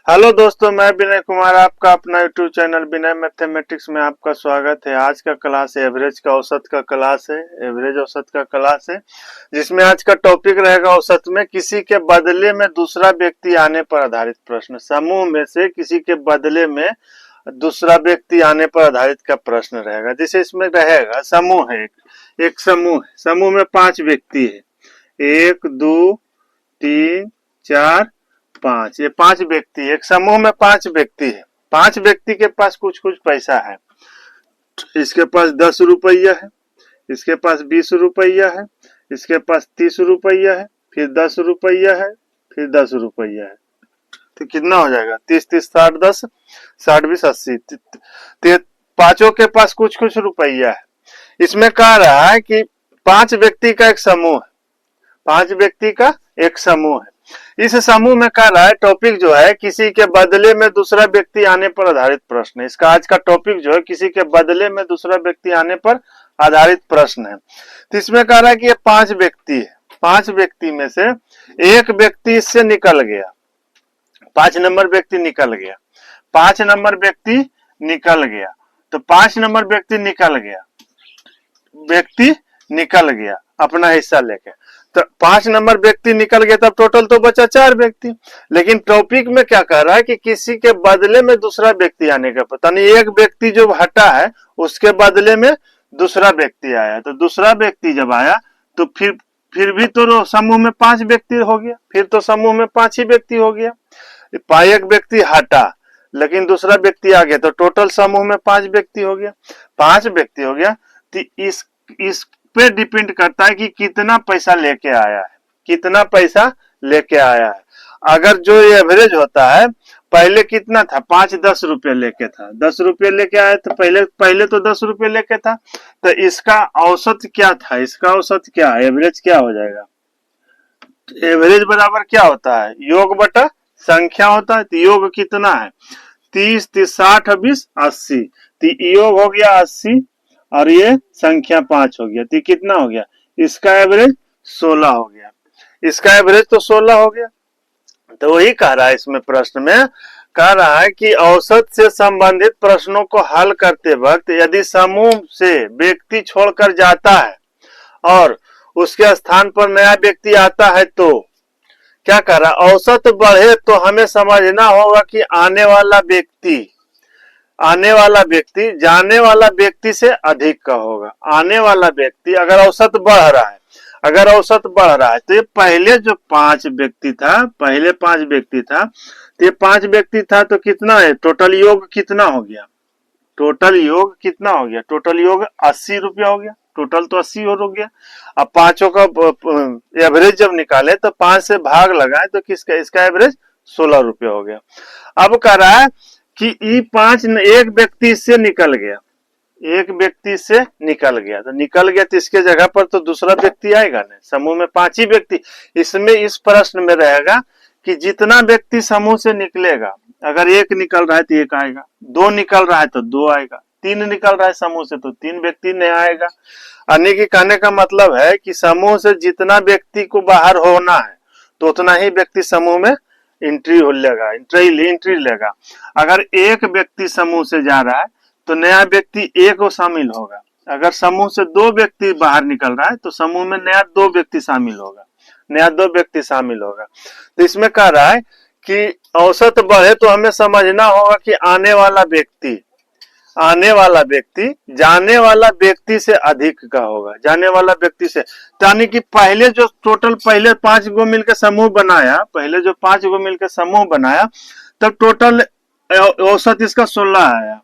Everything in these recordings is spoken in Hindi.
हेलो दोस्तों, मैं विनय कुमार आपका अपना यूट्यूब चैनल विनय मैथमेटिक्स में आपका स्वागत है। आज का क्लास एवरेज का औसत का क्लास है। एवरेज औसत का क्लास है जिसमें आज का टॉपिक रहेगा औसत में किसी के बदले में दूसरा व्यक्ति आने पर आधारित प्रश्न। समूह में से किसी के बदले में दूसरा व्यक्ति आने पर आधारित का प्रश्न रहेगा। जैसे इसमें रहेगा समूह है, एक समूह है, समूह में 5 व्यक्ति है, 1 2 3 4 5। ये 5 व्यक्ति, एक समूह में 5 व्यक्ति है। 5 व्यक्ति के पास कुछ कुछ पैसा है। इसके पास 10 रुपया है, इसके पास 20 रुपया है, इसके पास 30 रुपया है, फिर 10 रुपया है, फिर 10 रुपया है। तो कितना हो जाएगा? 30 30 60 10 60 20 80। पांचों के पास कुछ कुछ रुपया है। इसमें कह रहा है कि 5 व्यक्ति का एक समूह है, 5 व्यक्ति का एक समूह है। इस समूह में कह रहा है टॉपिक जो है किसी के बदले में दूसरा व्यक्ति आने पर आधारित प्रश्न है। इसका आज का टॉपिक जो है किसी के बदले में दूसरा व्यक्ति आने पर आधारित प्रश्न है। तो इसमें कह रहा है कि ये 5 व्यक्ति है, 5 व्यक्ति में से एक व्यक्ति इससे निकल गया, 5 नंबर व्यक्ति निकल गया, 5 नंबर व्यक्ति निकल गया। तो 5 नंबर व्यक्ति निकल गया अपना हिस्सा लेके। तो 5 नंबर व्यक्ति निकल गया, तब टोटल तो बचा 4 व्यक्ति। लेकिन टॉपिक में क्या कह रहा है कि किसी के बदले में दूसरा व्यक्ति आने का पता नहीं, एक व्यक्ति जो हटा है उसके बदले में दूसरा व्यक्ति आया। तो दूसरा व्यक्ति जब आया तो फिर भी तो समूह में 5 व्यक्ति हो गया, फिर तो समूह में 5 ही व्यक्ति हो गया। एक व्यक्ति हटा लेकिन दूसरा व्यक्ति आ गया, तो टोटल समूह में 5 व्यक्ति हो गया। 5 व्यक्ति हो गया। तो इस पे डिपेंड करता है कि कितना पैसा लेके आया है, कितना पैसा लेके आया है। अगर जो एवरेज होता है, पहले कितना था? 5 10 रुपये लेके था, 10 रुपये लेके आया तो पहले तो 10 रुपये लेके था। तो इसका औसत क्या था? इसका औसत क्या है? एवरेज क्या हो जाएगा? एवरेज बराबर क्या होता है? योग बटा संख्या होता है। तो योग कितना है? 30 30 60 20 80। तो योग हो गया 80 और ये संख्या 5 हो गया। तो कितना हो गया? इसका एवरेज 16 हो गया। इसका एवरेज तो 16 हो गया। तो वही कह रहा है इसमें प्रश्न में, कह रहा है कि औसत से संबंधित प्रश्नों को हल करते वक्त यदि समूह से व्यक्ति छोड़कर जाता है और उसके स्थान पर नया व्यक्ति आता है तो क्या कह रहा है? औसत बढ़े तो हमें समझना होगा कि आने वाला व्यक्ति जाने वाला व्यक्ति से अधिक का होगा। आने वाला व्यक्ति अगर औसत बढ़ रहा है, तो ये पहले जो 5 व्यक्ति था, पहले 5 व्यक्ति था, तो ये 5 व्यक्ति था तो कितना है? टोटल योग कितना हो गया? टोटल योग कितना हो गया? टोटल योग 80 रुपया हो गया। टोटल तो 80 हो गया। अब पांचों का एवरेज जब निकाले तो 5 से भाग लगाए तो किसका? इसका एवरेज 16 रुपया हो गया। अब कह रहा है कि एक व्यक्ति से निकल गया, एक व्यक्ति से निकल गया, तो निकल गया तो इसके जगह पर तो दूसरा व्यक्ति आएगा ना। समूह में 5 ही व्यक्ति। इसमें इस प्रश्न में रहेगा कि जितना व्यक्ति समूह से निकलेगा, अगर 1 निकल रहा है तो 1 आएगा, 2 निकल रहा है तो 2 आएगा, 3 निकल रहा है समूह से तो 3 व्यक्ति नहीं आएगा। यानी कि कहने का मतलब है कि समूह से जितना व्यक्ति को बाहर होना है तो उतना ही व्यक्ति समूह में एंट्री लेगा। अगर एक व्यक्ति समूह से जा रहा है तो नया व्यक्ति 1 शामिल होगा। अगर समूह से 2 व्यक्ति बाहर निकल रहा है तो समूह में नया 2 व्यक्ति शामिल होगा। तो इसमें कह रहा है कि औसत बढ़े तो हमें समझना होगा कि आने वाला व्यक्ति जाने वाला व्यक्ति से अधिक का होगा, जाने वाला व्यक्ति से। यानी कि पहले 5 गो मिलकर समूह बनाया, तब टोटल औसत इसका 16 आया,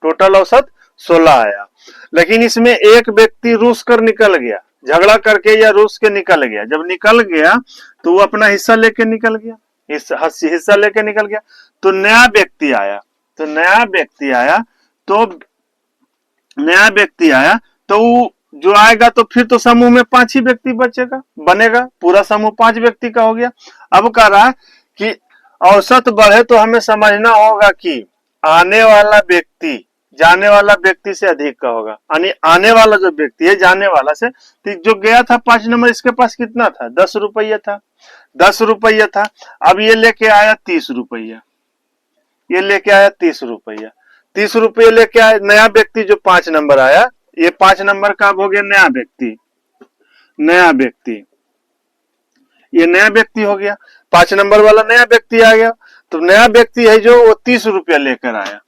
टोटल औसत 16 आया। लेकिन इसमें एक व्यक्ति रूस कर निकल गया, झगड़ा करके या रूस के निकल गया। जब निकल गया तो वो अपना हिस्सा लेके निकल गया, तो नया व्यक्ति आया तो जो आएगा तो फिर तो समूह में 5 ही व्यक्ति बनेगा, पूरा समूह 5 व्यक्ति का हो गया। अब कह रहा है कि औसत बढ़े तो हमें समझना होगा कि आने वाला व्यक्ति जाने वाला व्यक्ति से अधिक का होगा। यानी आने वाला जो व्यक्ति है जाने वाला से, तो जो गया था 5 नंबर, इसके पास कितना था? 10 रुपया था। अब ये लेके आया 30 रुपया, ये लेके आया 30 रुपया, 30 रुपये लेके आया। नया व्यक्ति जो 5 नंबर आया, ये 5 नंबर का अब हो गया नया व्यक्ति, नया व्यक्ति, ये नया व्यक्ति हो गया, 5 नंबर वाला नया व्यक्ति आ गया। तो नया व्यक्ति है जो वो 30 रुपया लेकर आया,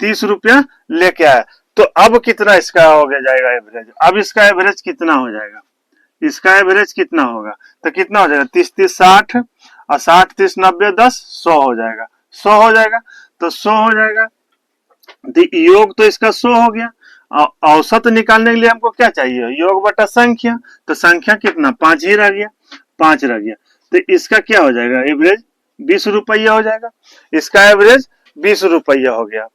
30 रुपया लेके आया। तो अब कितना इसका हो गया जाएगा एवरेज, अब इसका एवरेज कितना हो जाएगा, इसका एवरेज कितना होगा, तो कितना हो जाएगा 30 30 60 और 60 30 90 10 100 हो जाएगा, 100 हो जाएगा। तो 100 हो जाएगा, तो योग तो इसका 100 हो गया। औसत निकालने के लिए हमको क्या चाहिए, योग बटा संख्या, तो संख्या कितना 5 ही रह गया, 5 रह गया। तो इसका क्या हो जाएगा एवरेज 20 रुपया हो जाएगा, इसका एवरेज 20 रुपया हो गया।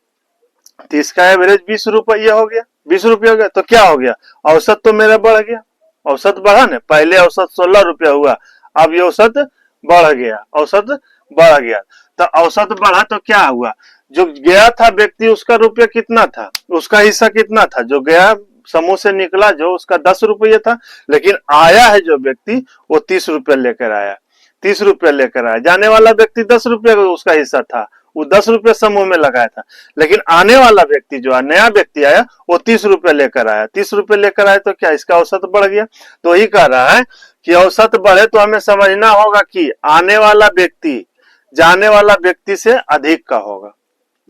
तो इसका एवरेज 20 रुपया हो गया, 20 रुपया हो गया। तो क्या हो गया, औसत तो मेरा बढ़ गया, औसत बढ़ा ना, पहले औसत 16 रुपया हुआ, अब ये औसत बढ़ गया, औसत बढ़ गया। तो औसत बढ़ा तो क्या हुआ, जो गया था व्यक्ति उसका रुपया कितना था, उसका हिस्सा कितना था, जो गया समूह से निकला जो उसका 10 रुपया था, लेकिन आया है जो व्यक्ति वो 30 रुपया लेकर आया, 30 रुपया लेकर आया। जाने वाला व्यक्ति 10 रुपया उसका हिस्सा था, वो 10 रुपया समूह में लगाया था, लेकिन आने वाला व्यक्ति जो नया व्यक्ति आया वो 30 रुपया लेकर आया, 30 रुपया लेकर आया। तो क्या इसका औसत बढ़ गया। तो ही कह रहा है कि औसत बढ़े तो हमें समझना होगा कि आने वाला व्यक्ति जाने वाला व्यक्ति से अधिक का होगा,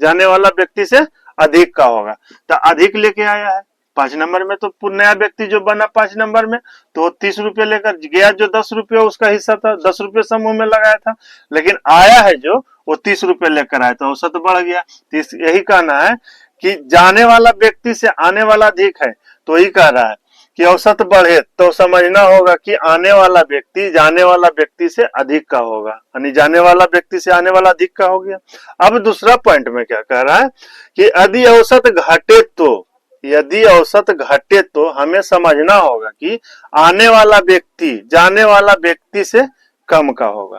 जाने वाला व्यक्ति से अधिक का होगा। तो अधिक लेके आया है 5 नंबर में, तो नया व्यक्ति जो बना 5 नंबर में तो 30 रुपये लेकर गया, जो 10 रुपये उसका हिस्सा था, 10 रुपये समूह में लगाया था, लेकिन आया है जो वो 30 रुपये लेकर आया, तो औसत बढ़ गया। तो यही कहना है कि जाने वाला व्यक्ति से आने वाला अधिक है, तो यही कह रहा है कि औसत बढ़े तो समझना होगा कि आने वाला व्यक्ति जाने वाला व्यक्ति से अधिक का होगा, यानी जाने वाला व्यक्ति से आने वाला अधिक का हो गया। अब दूसरा पॉइंट में क्या कह रहा है कि यदि औसत घटे तो, यदि औसत घटे तो हमें समझना होगा कि आने वाला व्यक्ति जाने वाला व्यक्ति से कम का होगा,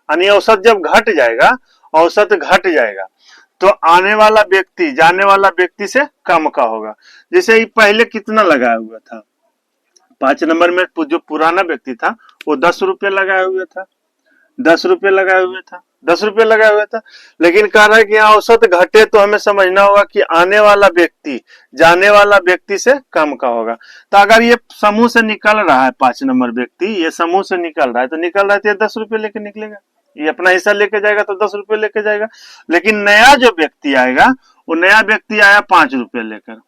यानी औसत जब घट जाएगा, औसत घट जाएगा तो आने वाला व्यक्ति जाने वाला व्यक्ति से कम का होगा। जैसे ही पहले कितना लगाया हुआ था, 5 नंबर में जो पुराना व्यक्ति था वो 10 रुपये लगाया हुआ था, 10 रुपये लगाया हुआ था, 10 रुपये लगाया हुआ था, लेकिन कह रहा है कि यहाँ औसत घटे तो हमें समझना होगा कि आने वाला व्यक्ति जाने वाला व्यक्ति से कम का होगा। तो अगर ये समूह से निकल रहा है 5 नंबर व्यक्ति, ये समूह से निकल रहा है, तो निकल रहा है तो ये 10 रुपये लेके निकलेगा, ये अपना हिस्सा लेके जाएगा तो 10 रुपये लेके जाएगा। लेकिन नया जो व्यक्ति आएगा वो नया व्यक्ति आया 5 रुपये लेकर,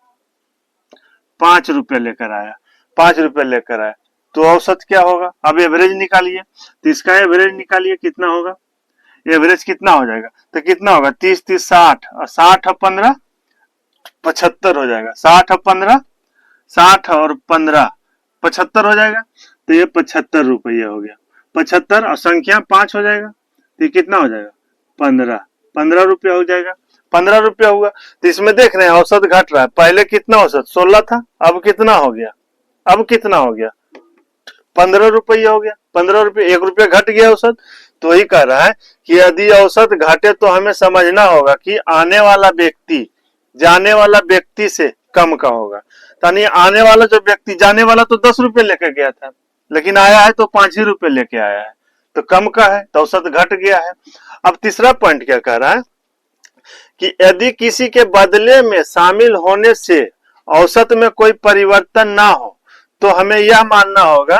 5 रुपये लेकर आया, 5 रुपये लेकर आया, तो औसत क्या होगा। अब एवरेज निकालिए, तो इसका एवरेज निकालिए कितना होगा, एवरेज कितना हो जाएगा, तो कितना होगा 30 30 60 और 60 और 15 75 हो जाएगा, 60 और 15 60 और 15 75 हो जाएगा। तो ये 75 रुपया हो गया, 75 और संख्या 5 हो जाएगा, तो ये कितना हो जाएगा 15 रुपया हो जाएगा, 15 रुपया हुआ। तो इसमें देख रहे हैं औसत घट रहा है, पहले कितना औसत 16 था, अब कितना हो गया, अब कितना हो गया 15 रुपया हो गया, 15 रुपये, 1 रुपया घट गया औसत। तो ही कह रहा है कि यदि औसत घटे तो हमें समझना होगा कि आने वाला व्यक्ति जाने वाला व्यक्ति से कम का होगा। यानी आने वाला जो व्यक्ति, जाने वाला तो 10 रुपये लेकर गया था, लेकिन आया है तो 5 ही रुपये लेके आया है, तो कम का है, तो औसत घट गया है। अब तीसरा पॉइंट क्या कह रहा है कि यदि किसी के बदले में शामिल होने से औसत में कोई परिवर्तन ना हो तो हमें यह मानना होगा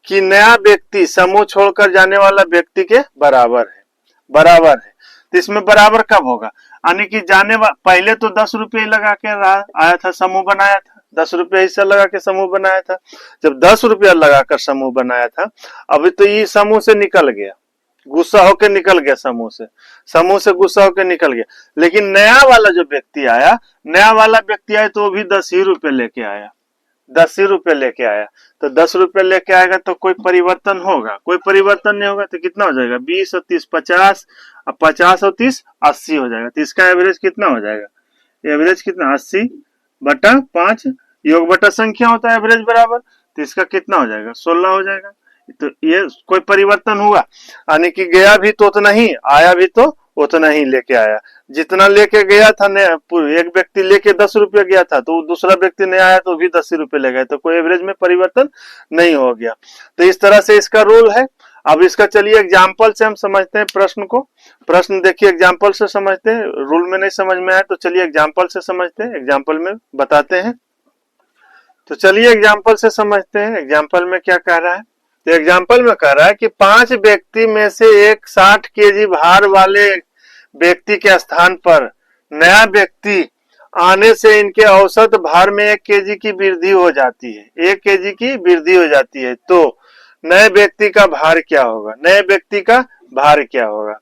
कि नया व्यक्ति समूह छोड़कर जाने वाला व्यक्ति के बराबर है, बराबर है। तो इसमें बराबर कब होगा, यानी कि पहले तो 10 रुपये लगा के आया था, समूह बनाया था, 10 रुपये हिस्सा लगा के समूह बनाया था। जब 10 रुपया लगाकर समूह बनाया था, अभी तो ये समूह से निकल गया, गुस्सा होकर निकल गया, समूह से गुस्सा होकर निकल गया। लेकिन नया वाला जो व्यक्ति आया, नया वाला व्यक्ति आया तो वो भी 10 ही रुपये लेके आया, 10 ही रुपये लेके आया। तो 10 रुपये लेके आएगा तो कोई परिवर्तन होगा, कोई परिवर्तन नहीं होगा। तो कितना हो जाएगा 20 और 30 50, अब 50 और 30 80 हो जाएगा। तो इसका एवरेज कितना हो जाएगा, एवरेज कितना 80 बटा 5, योग बटा संख्या होता है एवरेज बराबर, तो इसका कितना हो जाएगा 16 हो जाएगा। तो ये कोई परिवर्तन हुआ, यानी कि गया भी तो उतना ही, आया भी तो उतना ही लेके आया, जितना लेके गया था। एक व्यक्ति लेके 10 रुपये गया था तो दूसरा व्यक्ति नहीं आया तो भी 10 रुपये ले गए, तो कोई एवरेज में परिवर्तन नहीं हो गया। तो इस तरह से इसका रूल है। अब इसका चलिए एग्जाम्पल से हम समझते हैं प्रश्न को। प्रश्न देखिए एग्जाम्पल से समझते हैं, रूल में नहीं समझ में आए तो चलिए एग्जाम्पल से समझते हैं, एग्जाम्पल में बताते हैं। तो चलिए एग्जाम्पल से समझते हैं, एग्जाम्पल में क्या कह रहा है। तो एग्जाम्पल में कह रहा है कि 5 व्यक्ति में से एक 60 केजी भार वाले व्यक्ति के स्थान पर नया व्यक्ति आने से इनके औसत भार में 1 केजी की वृद्धि हो जाती है, 1 केजी की वृद्धि हो जाती है। तो नए व्यक्ति का भार क्या होगा, नए व्यक्ति का भार क्या होगा।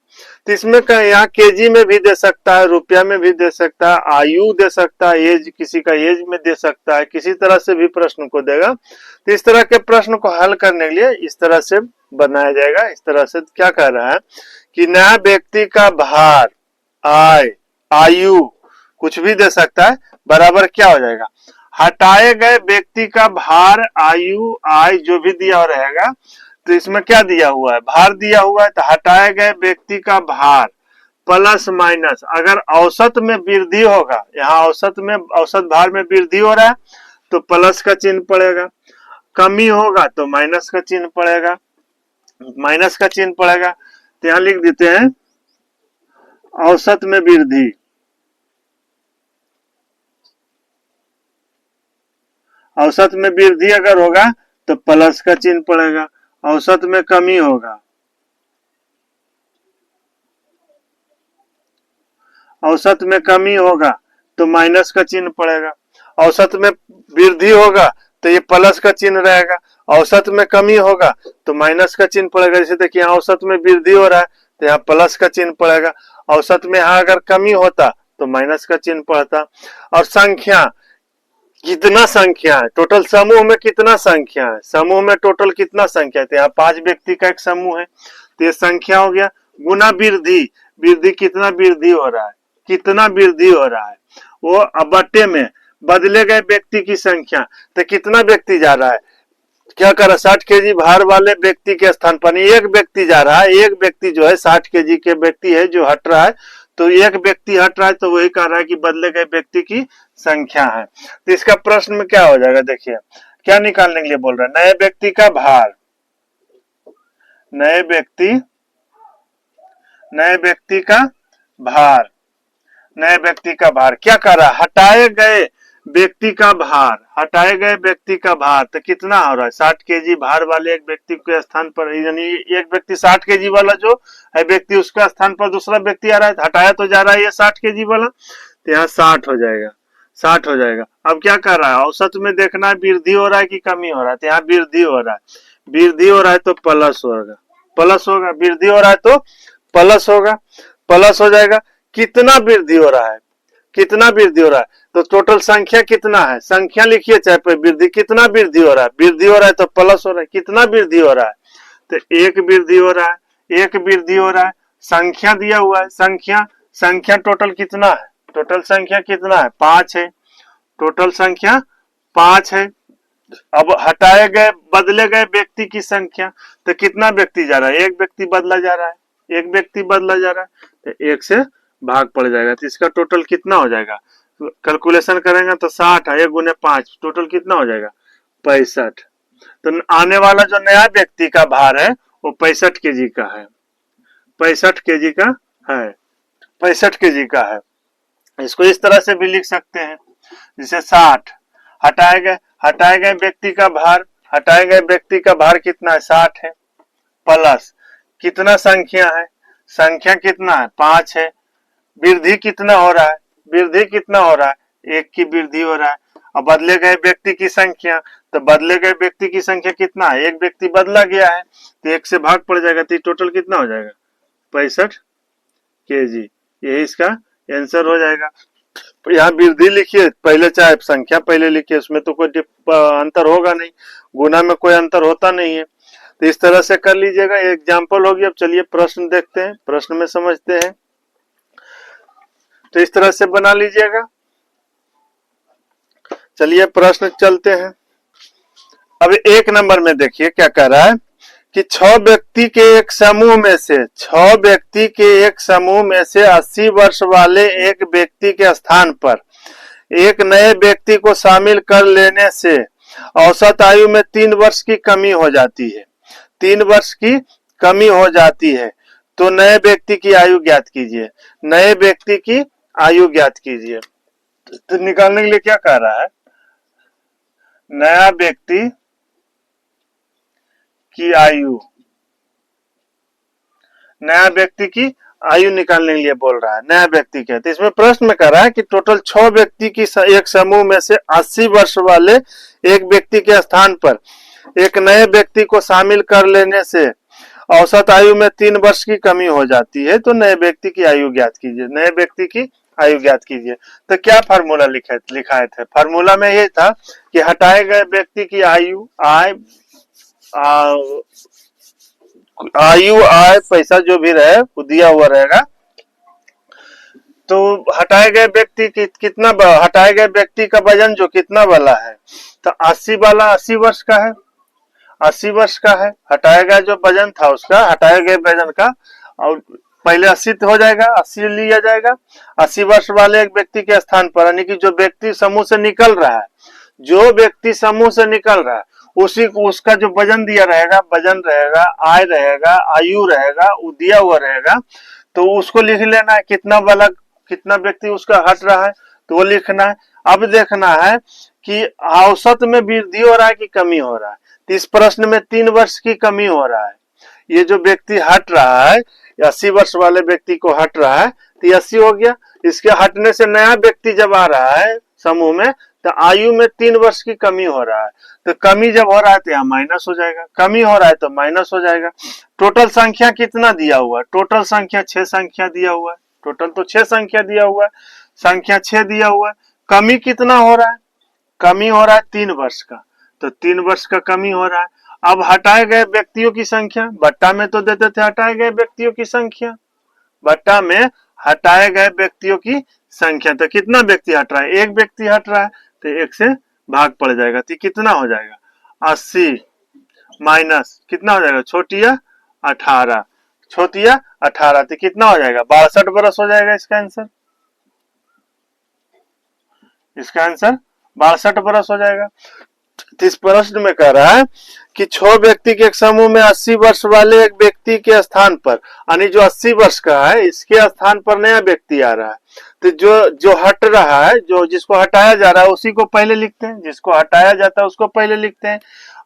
तो इसमें यहाँ केजी में भी दे सकता है, रुपया में भी दे सकता है, आयु दे सकता है, एज किसी का एज में दे सकता है, किसी तरह से भी प्रश्न को देगा। तो इस तरह के प्रश्न को हल करने के लिए इस तरह से बनाया जाएगा। इस तरह से क्या कह रहा है कि नया व्यक्ति का भार, आय, आयु कुछ भी दे सकता है, बराबर क्या हो जाएगा, हटाए गए व्यक्ति का भार, आयु, आय जो भी दिया हुआ रहेगा। तो इसमें क्या दिया हुआ है, भार दिया हुआ है, तो हटाए गए व्यक्ति का भार प्लस माइनस, अगर औसत में वृद्धि होगा, यहाँ औसत भार में वृद्धि हो रहा है तो प्लस का चिन्ह पड़ेगा, कमी होगा तो माइनस का चिन्ह पड़ेगा, माइनस का चिन्ह पड़ेगा। तो यहाँ लिख देते हैं औसत में वृद्धि, औसत में वृद्धि अगर होगा तो प्लस का चिन्ह पड़ेगा, औसत में कमी होगा, औसत में कमी होगा तो माइनस का चिन्ह पड़ेगा, औसत में वृद्धि होगा तो ये प्लस का चिन्ह रहेगा, औसत में कमी होगा तो माइनस का चिन्ह पड़ेगा। जैसे देखिए यहाँ औसत में वृद्धि हो रहा है तो यहाँ प्लस का चिन्ह पड़ेगा, औसत में यहाँ अगर कमी होता तो माइनस का चिन्ह पड़ता। और संख्या, कितना संख्या है, टोटल समूह में कितना संख्या है, समूह में टोटल कितना संख्या है, तो यहाँ 5 व्यक्ति का एक समूह है तो ये संख्या हो गया, गुना वृद्धि, वृद्धि कितना वृद्धि हो रहा है, कितना वृद्धि हो रहा है, वो बट्टे में बदले गए व्यक्ति की संख्या, तो कितना व्यक्ति जा रहा है, क्या कर रहा है, 60 केजी भार वाले व्यक्ति के स्थान पर एक व्यक्ति जा रहा है, एक व्यक्ति जो है 60 केजी के व्यक्ति है जो हट रहा है, तो एक व्यक्ति हट रहा है तो वही कह रहा है कि बदले गए व्यक्ति की संख्या है। तो इसका प्रश्न में क्या हो जाएगा, देखिए क्या निकालने के लिए बोल रहा है, नए व्यक्ति का भार, नए व्यक्ति का भार, नए व्यक्ति का भार क्या कर रहा है, हटाए गए व्यक्ति का भार, हटाए गए व्यक्ति का भार तो कितना हो रहा है, 60 केजी भार वाले एक व्यक्ति के स्थान पर, यानी एक व्यक्ति 60 केजी वाला जो है व्यक्ति उसका स्थान पर दूसरा व्यक्ति आ रहा है, हटाया तो जा रहा है ये 60 केजी वाला, तो यहाँ 60 हो जाएगा, 60 हो जाएगा। अब क्या कर रहा है, औसत में देखना है वृद्धि हो रहा है कि कमी हो रहा है, तो यहाँ वृद्धि हो रहा है, वृद्धि हो रहा है तो प्लस होगा, प्लस होगा, वृद्धि हो रहा है तो प्लस होगा, प्लस हो जाएगा। कितना वृद्धि हो रहा है, कितना वृद्धि हो रहा है, तो टोटल संख्या कितना है, संख्या लिखिए चाहे पे वृद्धि, कितना वृद्धि हो रहा है, वृद्धि हो रहा है तो प्लस हो रहा है, कितना वृद्धि हो रहा है, तो 1 वृद्धि हो रहा है, 1 वृद्धि हो रहा है, संख्या दिया हुआ है, संख्या टोटल कितना है, टोटल संख्या कितना है, 5 है, टोटल संख्या 5 है। अब हटाए गए बदले गए व्यक्ति की संख्या, तो कितना व्यक्ति जा रहा है, 1 व्यक्ति बदला जा रहा है, 1 व्यक्ति बदला जा रहा है, तो 1 से भाग पड़ जाएगा, तो इसका टोटल कितना हो जाएगा, कैलकुलेशन करेंगे तो 60 है, 1 गुने 5 टोटल कितना हो जाएगा, 65। तो आने वाला जो नया व्यक्ति का भार है वो 65 केजी का है, 65 केजी का है, 65 केजी का है। इसको इस तरह से भी लिख सकते हैं, जैसे 60 हटाए गए व्यक्ति का भार, हटाए गए व्यक्ति का भार कितना है, 60 है, प्लस कितना संख्या है, संख्या कितना है, 5 है, वृद्धि कितना हो रहा है, वृद्धि कितना हो रहा है, 1 की वृद्धि हो रहा है। अब बदले गए व्यक्ति की संख्या, तो बदले गए व्यक्ति की संख्या कितना है, 1 व्यक्ति बदला गया है तो 1 से भाग पड़ जाएगा, तो टोटल कितना हो जाएगा, 65 केजी, यही इसका आंसर हो जाएगा। यहाँ वृद्धि लिखिए पहले, चाहे संख्या पहले लिखिए, उसमें तो कोई अंतर होगा नहीं, गुना में कोई अंतर होता नहीं है, तो इस तरह से कर लीजिएगा। एग्जाम्पल होगी। अब चलिए प्रश्न देखते हैं, प्रश्न में समझते हैं, तो इस तरह से बना लीजिएगा। चलिए प्रश्न चलते हैं। अब 1 नंबर में देखिए क्या कह रहा है कि 6 व्यक्ति के एक समूह में से 80 वर्ष वाले एक व्यक्ति के स्थान पर एक नए व्यक्ति को शामिल कर लेने से औसत आयु में 3 वर्ष की कमी हो जाती है, 3 वर्ष की कमी हो जाती है तो नए व्यक्ति की आयु ज्ञात कीजिए। नए व्यक्ति की आयु ज्ञात कीजिए। तो निकालने के लिए क्या कह रहा है, नया व्यक्ति की आयु, नया व्यक्ति की आयु निकालने के लिए बोल रहा है। नया व्यक्ति क्या है, तो इसमें प्रश्न में कह रहा है कि टोटल 6 व्यक्ति की एक समूह में से 80 वर्ष वाले एक व्यक्ति के स्थान पर एक नए व्यक्ति को शामिल कर लेने से औसत आयु में 3 वर्ष की कमी हो जाती है, तो नए व्यक्ति की आयु ज्ञात कीजिए। नए व्यक्ति की आयु ज्ञात कीजिए। तो क्या फार्मूला लिखाए थे, फार्मूला में ये था कि हटाए गए व्यक्ति की आयु आय पैसा जो भी रहे वो दिया हुआ रहेगा। तो हटाए गए व्यक्ति कितना, हटाए गए व्यक्ति का वजन जो कितना वाला है, तो 80 वाला 80 वर्ष का है, 80 वर्ष का है। हटाया गया जो वजन था उसका, हटाए गए वजन का, और पहले 80 हो जाएगा, 80 लिया जाएगा। 80 वर्ष वाले एक व्यक्ति के स्थान पर, यानी कि जो व्यक्ति समूह से निकल रहा है, जो व्यक्ति समूह से निकल रहा है उसी को उसका जो वजन दिया रहेगा, वजन रहेगा, आय रहेगा, आयु रहेगा, वो दिया हुआ रहेगा, तो उसको लिख लेना है कितना वाला, कितना व्यक्ति उसका हट रहा है तो वो लिखना है। अब देखना है कि औसत में वृद्धि हो रहा है कि कमी हो रहा है। तो इस प्रश्न में 3 वर्ष की कमी हो रहा है। ये जो व्यक्ति हट रहा है, 80 वर्ष वाले व्यक्ति को हट रहा है, तो 80 हो गया। इसके हटने से नया व्यक्ति जब आ रहा है समूह में, तो आयु में 3 वर्ष की कमी हो रहा है। तो कमी जब हो रहा है तो यहाँ माइनस हो जाएगा, कमी हो रहा है तो माइनस हो जाएगा। टोटल संख्या कितना दिया हुआ है, टोटल संख्या 6 संख्या दिया हुआ है, टोटल तो 6 संख्या दिया हुआ है, संख्या 6 दिया हुआ है। कमी कितना हो रहा है, कमी हो रहा है 3 वर्ष का, तो 3 वर्ष का कमी हो रहा है। अब हटाए गए व्यक्तियों की संख्या, बट्टा में तो देते थे हटाए गए व्यक्तियों की संख्या, बट्टा में हटाए गए व्यक्तियों की संख्या, तो कितना व्यक्ति हट रहा है, एक व्यक्ति हट रहा है, तो 1 से भाग पड़ जाएगा। तो कितना हो जाएगा, 80 माइनस कितना हो जाएगा, छोटिया 18, छोटिया 18, तो कितना हो जाएगा, 62 वर्ष हो जाएगा इसका आंसर। इसका आंसर 62 वर्ष हो जाएगा। तो इस प्रश्न में कह रहा है कि 6 व्यक्ति के एक समूह में 80 वर्ष वाले एक व्यक्ति के स्थान पर, यानी जो 80 वर्ष का है इसके स्थान पर नया व्यक्ति आ रहा है, तो जो हट रहा है, जो जिसको हटाया जा रहा है उसी को पहले लिखते हैं, जिसको हटाया जाता है उसको पहले लिखते हैं।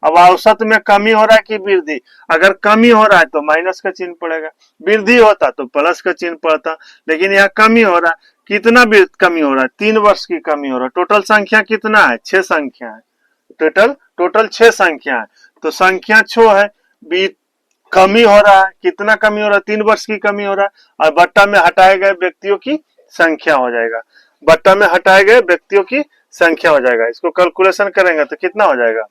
अब औसत में कमी हो रहा है कि वृद्धि, अगर कमी हो रहा है तो माइनस का चिन्ह पड़ेगा, वृद्धि होता तो प्लस का चिन्ह पड़ता, लेकिन यहाँ कमी हो रहा है। कितना कमी हो रहा है, 3 वर्ष की कमी हो रहा है। टोटल संख्या कितना है, 6 संख्या है, टोटल 6 संख्या है, तो संख्या 6 है, कमी हो रहा है, कितना कमी हो रहा है, 3 वर्ष की कमी हो रहा है, और बट्टा में हटाए गए व्यक्तियों की संख्या हो जाएगा, बट्टा में हटाए गए व्यक्तियों की संख्या हो जाएगा। इसको कैलकुलेशन करेंगे तो कितना हो जाएगा,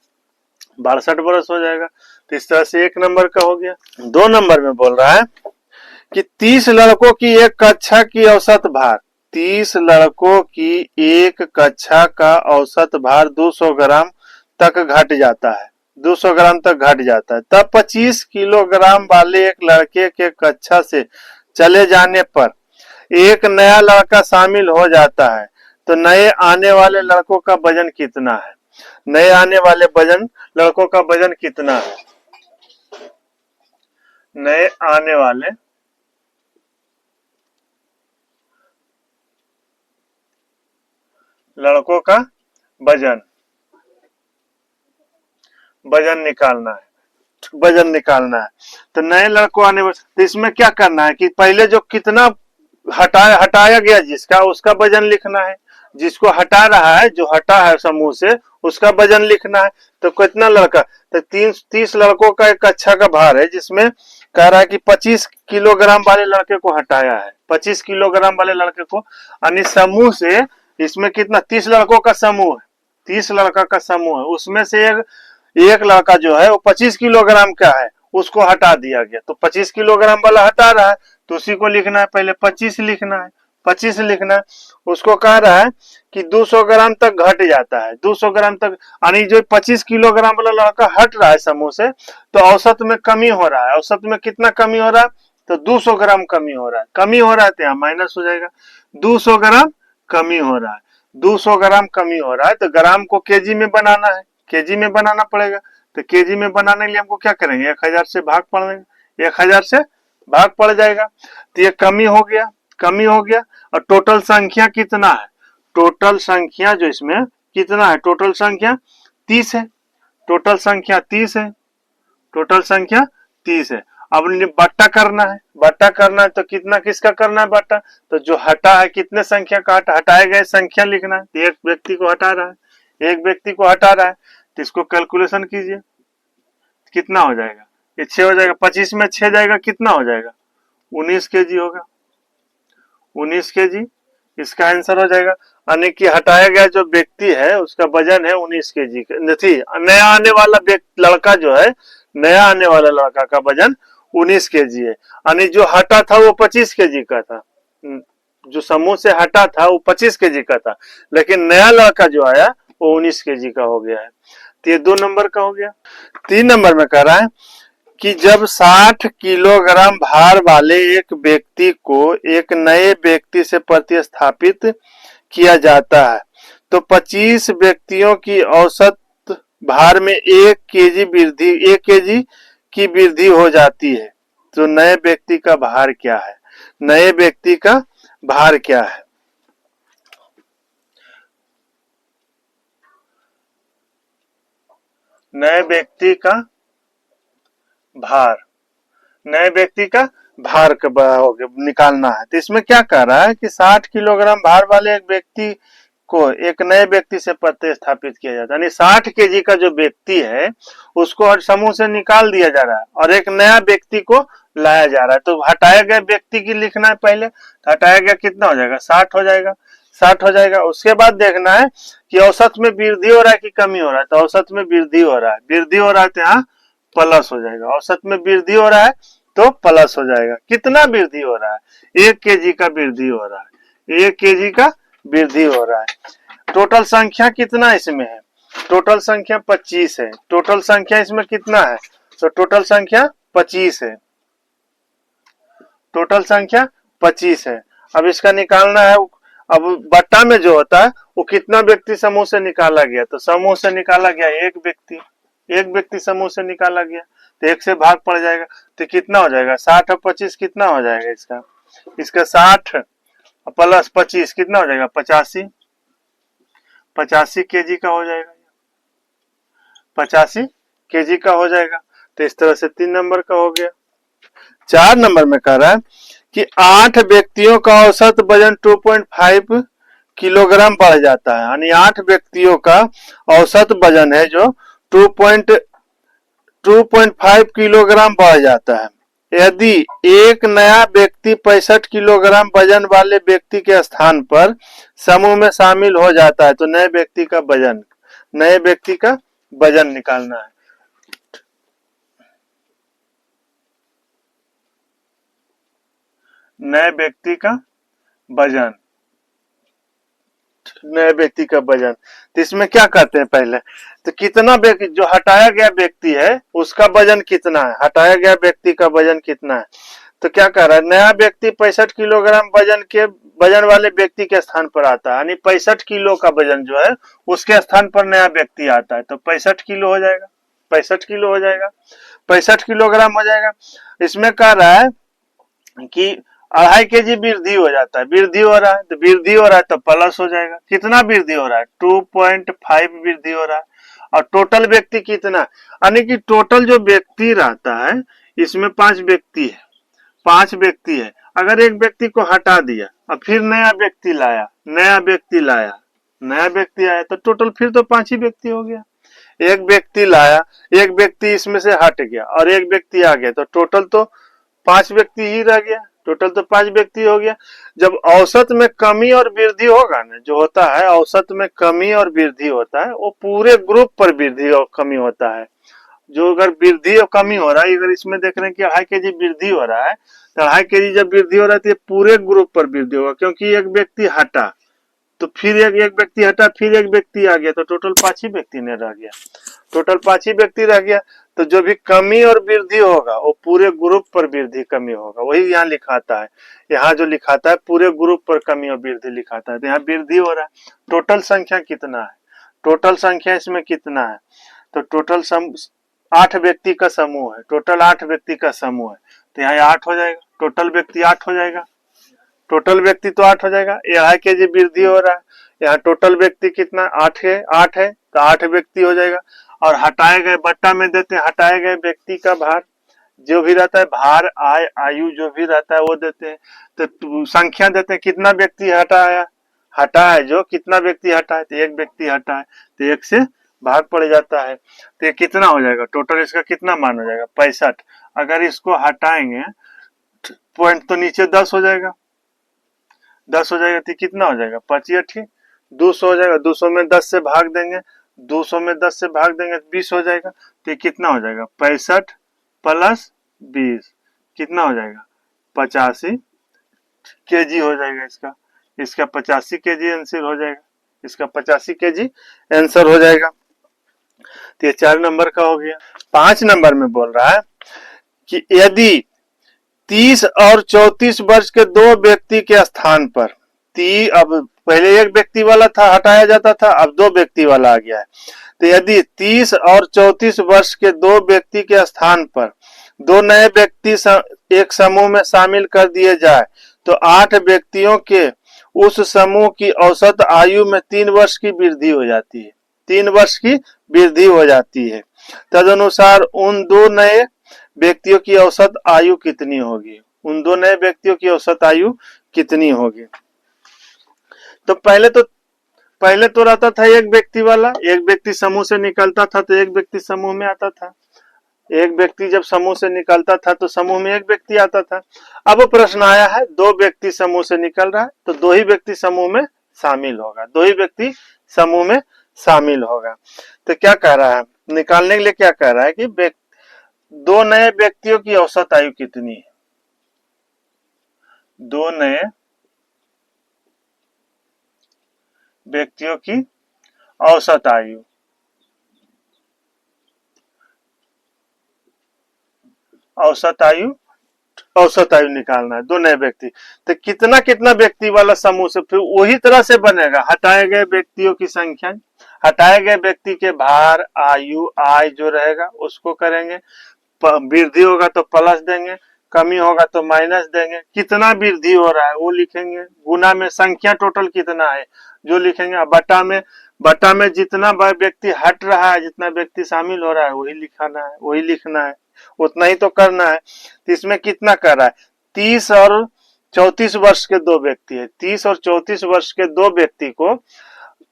62 वर्ष हो जाएगा। तो इस तरह से 1 नंबर का हो गया। 2 नंबर में बोल रहा है कि 30 लड़कों की एक कक्षा की औसत भार, 30 लड़कों की एक कक्षा का औसत भार 200 ग्राम तक घट जाता है, 200 ग्राम तक घट जाता है। तब 25 किलोग्राम वाले एक लड़के के कक्षा से चले जाने पर एक नया लड़का शामिल हो जाता है, तो नए आने वाले लड़कों का वजन कितना है, नए आने वाले लड़कों का वजन कितना है, नए आने वाले लड़कों का वजन निकालना है, वजन निकालना है। तो नए लड़कों आने वाले, तो इसमें क्या करना है कि पहले जो कितना हटाया गया जिसका, उसका वजन लिखना है, जिसको हटा रहा है, जो हटा है समूह से उसका वजन लिखना है। तो कितना लड़का, तो 30 लड़कों का एक कक्षा का भार है, जिसमें कह रहा है कि 25 किलोग्राम वाले लड़के को हटाया है, 25 किलोग्राम वाले लड़के को, यानी समूह से इसमें कितना, 30 लड़कों का समूह है, 30 लड़का का समूह है, उसमें से एक लड़का जो है वो 25 किलोग्राम का है, उसको हटा दिया गया। तो 25 किलोग्राम वाला हटा रहा है तो उसी को लिखना है, पहले 25 लिखना है, 25 लिखना है। उसको कह रहा है कि 200 ग्राम तक घट जाता है, 200 ग्राम तक, यानी जो 25 किलोग्राम वाला लड़का हट रहा है समूह से, तो औसत में कमी हो रहा है। औसत में कितना कमी हो रहा है, तो 200 ग्राम कमी हो रहा है, कमी हो रहा है तो यहाँ माइनस हो जाएगा, 200 ग्राम कमी हो रहा है, 200 ग्राम कमी हो रहा है। तो ग्राम को केजी में बनाना है, केजी में बनाना पड़ेगा, तो केजी में बनाने के लिए हमको क्या करेंगे, 1000 से भाग पड़ देंगे, 1000 से भाग पड़ जाएगा। तो ये कमी हो गया, कमी हो गया। और टोटल संख्या कितना है, टोटल संख्या जो इसमें कितना है, टोटल संख्या 30 है, टोटल संख्या 30 है, टोटल संख्या 30 है। अब बट्टा करना है, बट्टा करना है तो कितना किसका करना है बट्टा, तो जो हटा है कितने संख्या का हटाए गए संख्या लिखना है। तो एक व्यक्ति को हटा रहा है, एक व्यक्ति को हटा रहा है, तो इसको कैलकुलेशन कीजिए कितना हो जाएगा, ये 6 हो जाएगा, 25 में 6 जाएगा कितना हो जाएगा, 19 केजी होगा, 19 केजी इसका आंसर हो जाएगा। यानी कि हटाया गया जो व्यक्ति है उसका वजन है 19 केजी। नहीं, नया आने वाला लड़का जो है, नया आने वाला लड़का का वजन 19 केजी है। यानी जो हटा था वो 25 केजी का था, जो समूह से हटा था वो 25 केजी का था, लेकिन नया लड़का जो आया वो 19 केजी का हो गया है। तो ये 2 नंबर का हो गया। 3 नंबर में कह रहा है कि जब 60 किलोग्राम भार वाले एक व्यक्ति को एक नए व्यक्ति से प्रतिस्थापित किया जाता है तो 25 व्यक्तियों की औसत भार में 1 केजी की वृद्धि हो जाती है। तो नए व्यक्ति का भार क्या है, नए व्यक्ति का भार क्या है, नए व्यक्ति का भार, नए व्यक्ति का भार हो गया निकालना है। तो इसमें क्या कह रहा है कि 60 किलोग्राम भार वाले एक व्यक्ति को एक नए व्यक्ति से प्रतिस्थापित किया जाता है, यानी 60 केजी का जो व्यक्ति है उसको हर समूह से निकाल दिया जा रहा है और एक नया व्यक्ति को लाया जा रहा है। तो हटाया गया व्यक्ति की लिखना है पहले, तो हटाया गया कितना हो जाएगा, 60 हो जाएगा, 60 हो जाएगा। उसके बाद देखना है कि औसत में वृद्धि हो रहा है कि कमी हो रहा है, तो औसत में वृद्धि हो रहा है, वृद्धि हो रहा है तो यहाँ प्लस हो जाएगा, औसत में वृद्धि हो रहा है तो प्लस हो जाएगा। कितना वृद्धि हो रहा है, 1 केजी का वृद्धि हो रहा है, 1 केजी का वृद्धि हो रहा है। टोटल संख्या कितना इसमें है, टोटल संख्या 25 है, टोटल संख्या इसमें कितना है, तो टोटल संख्या 25 है, टोटल संख्या 25 है। अब इसका निकालना है, अब बट्टा में जो होता है वो कितना व्यक्ति समूह से निकाला गया, तो समूह से निकाला गया एक व्यक्ति, एक व्यक्ति समूह से निकाला गया तो 1 से भाग पड़ जाएगा। तो कितना हो जाएगा, 60 और 25 कितना हो जाएगा इसका, इसका 60 प्लस 25 कितना हो जाएगा, 85, 85 केजी का हो जाएगा, 85 केजी का हो जाएगा। तो इस तरह से 3 नंबर का हो गया। 4 नंबर में कह रहा है कि 8 व्यक्तियों का औसत वजन 2.5 किलोग्राम बढ़ जाता है, यानी 8 व्यक्तियों का औसत वजन है जो 2.5 किलोग्राम बढ़ जाता है। यदि एक नया व्यक्ति 65 किलोग्राम वजन वाले व्यक्ति के स्थान पर समूह में शामिल हो जाता है तो नए व्यक्ति का वजन, नए व्यक्ति का वजन निकालना है। नए व्यक्ति का वजन, नए व्यक्ति का वजन, तो इसमें क्या करते हैं पहले, तो कितना व्यक्ति जो हटाया गया व्यक्ति है उसका वजन कितना है, हटाया गया व्यक्ति का वजन कितना है। तो क्या कह रहा है, नया व्यक्ति 65 किलोग्राम वजन वाले व्यक्ति के स्थान पर आता है, यानी 65 किलो का वजन जो है उसके स्थान पर नया व्यक्ति आता है तो 65 किलो हो जाएगा, 65 किलो हो जाएगा, 65 किलोग्राम हो जाएगा। इसमें कह रहा है कि 2.5 केजी वृद्धि हो जाता है, वृद्धि हो रहा है तो वृद्धि हो रहा है तो प्लस हो जाएगा। कितना वृद्धि हो रहा है, 2.5 वृद्धि हो रहा है। और टोटल व्यक्ति कितना, यानी कि टोटल जो व्यक्ति रहता है इसमें 5 व्यक्ति है, 5 व्यक्ति है। अगर एक व्यक्ति को हटा दिया और फिर नया व्यक्ति लाया, नया व्यक्ति लाया, नया व्यक्ति आया तो टोटल फिर तो 5 ही व्यक्ति हो गया। एक व्यक्ति लाया, एक व्यक्ति इसमें से हट गया और एक व्यक्ति आ गया तो टोटल तो 5 व्यक्ति ही रह गया, टोटल तो 5 व्यक्ति हो गया। जब औसत में कमी और वृद्धि होगा ना, जो होता है औसत में कमी और वृद्धि होता है वो पूरे ग्रुप पर वृद्धि और कमी होता है। जो अगर वृद्धि और कमी हो रहा है, अगर इसमें देख रहे हैं कि 2.5 केजी वृद्धि हो रहा है तो 2.5 केजी जब वृद्धि हो रहा है तो ये पूरे ग्रुप पर वृद्धि होगा, क्योंकि एक व्यक्ति हटा तो फिर एक व्यक्ति हटा, फिर एक व्यक्ति आ गया तो टोटल 5 ही व्यक्ति ने रह गया, टोटल 5 ही व्यक्ति रह गया। तो जो भी कमी और वृद्धि होगा वो पूरे ग्रुप पर वृद्धि कमी होगा, वही यहाँ लिखाता है, यहाँ जो लिखाता है पूरे ग्रुप पर कमी और वृद्धि लिखाता है। तो यहाँ वृद्धि हो रहा है। टोटल संख्या कितना है, टोटल संख्या इसमें कितना है, तो टोटल 8 व्यक्ति का समूह है, टोटल 8 व्यक्ति का समूह है, तो यहाँ 8 हो जाएगा, टोटल व्यक्ति 8 हो जाएगा, टोटल व्यक्ति तो 8 हो जाएगा। 2.5 kg वृद्धि हो रहा है, यहाँ टोटल व्यक्ति कितना 8 है, 8 है तो 8 व्यक्ति हो जाएगा। और हटाए गए बट्टा में देते हैं, हटाए गए व्यक्ति का भार जो भी रहता है, भार आय आयु जो भी रहता है वो देते हैं, तो संख्या देते हैं कितना व्यक्ति हटाया, हटा है जो कितना व्यक्ति हटा है, तो 1 व्यक्ति हटा है, तो 1 से भाग पड़ जाता है, तो ये कितना हो जाएगा, टोटल इसका कितना मान हो जाएगा 65। अगर इसको हटाएंगे पॉइंट तो नीचे 10 हो जाएगा, 10 हो जाएगा तो कितना हो जाएगा 25 200 हो जाएगा, 200 में 10 से भाग देंगे, 200 में 10 से भाग देंगे तो 20 हो जाएगा, तो कितना हो जाएगा 65 प्लस 20 कितना हो जाएगा 85 kg हो जाएगा। इसका 85 kg आंसर हो जाएगा, इसका 85 kg आंसर हो जाएगा। तो ये 4 नंबर का हो गया। 5 नंबर में बोल रहा है कि यदि 30 और 34 वर्ष के 2 व्यक्ति के स्थान पर अब पहले 1 व्यक्ति वाला था हटाया जाता था, अब 2 व्यक्ति वाला आ गया है, तो यदि 30 और 34 वर्ष के 2 व्यक्ति के स्थान पर 2 नए व्यक्ति एक समूह में शामिल कर दिए जाए तो 8 व्यक्तियों के उस समूह की औसत आयु में 3 वर्ष की वृद्धि हो जाती है, 3 वर्ष की वृद्धि हो जाती है। तदनुसार उन 2 नए व्यक्तियों की औसत आयु कितनी होगी, उन 2 नए व्यक्तियों की औसत आयु कितनी होगी। तो पहले तो रहता था 1 व्यक्ति वाला, 1 व्यक्ति समूह से निकलता था तो 1 व्यक्ति समूह में आता था, 1 व्यक्ति जब समूह से निकलता था तो समूह में 1 व्यक्ति आता था। अब प्रश्न आया है 2 व्यक्ति समूह से निकल रहा है तो 2 ही व्यक्ति समूह में शामिल होगा, 2 ही व्यक्ति समूह में शामिल होगा। तो क्या कह रहा है, निकालने के लिए क्या कह रहा है कि 2 नए व्यक्तियों की औसत आयु कितनी है, 2 नए व्यक्तियों की औसत आयु, औसत आयु निकालना है 2 नए व्यक्ति, तो कितना कितना व्यक्ति वाला समूह से फिर वही तरह से बनेगा, हटाए गए व्यक्तियों की संख्या, हटाए गए व्यक्ति के भार आयु आय जो रहेगा उसको करेंगे, वृद्धि होगा तो प्लस देंगे, कमी होगा तो माइनस देंगे, कितना वृद्धि हो रहा है वो लिखेंगे, गुना में संख्या टोटल कितना है जो लिखेंगे, बटा में जितना व्यक्ति हट रहा है, जितना व्यक्ति शामिल हो रहा है वही लिखना है, उतना ही तो करना है। तो इसमें कितना कर रहा है, 30 और 34 वर्ष के 2 व्यक्ति है, 30 और 34 वर्ष के 2 व्यक्ति को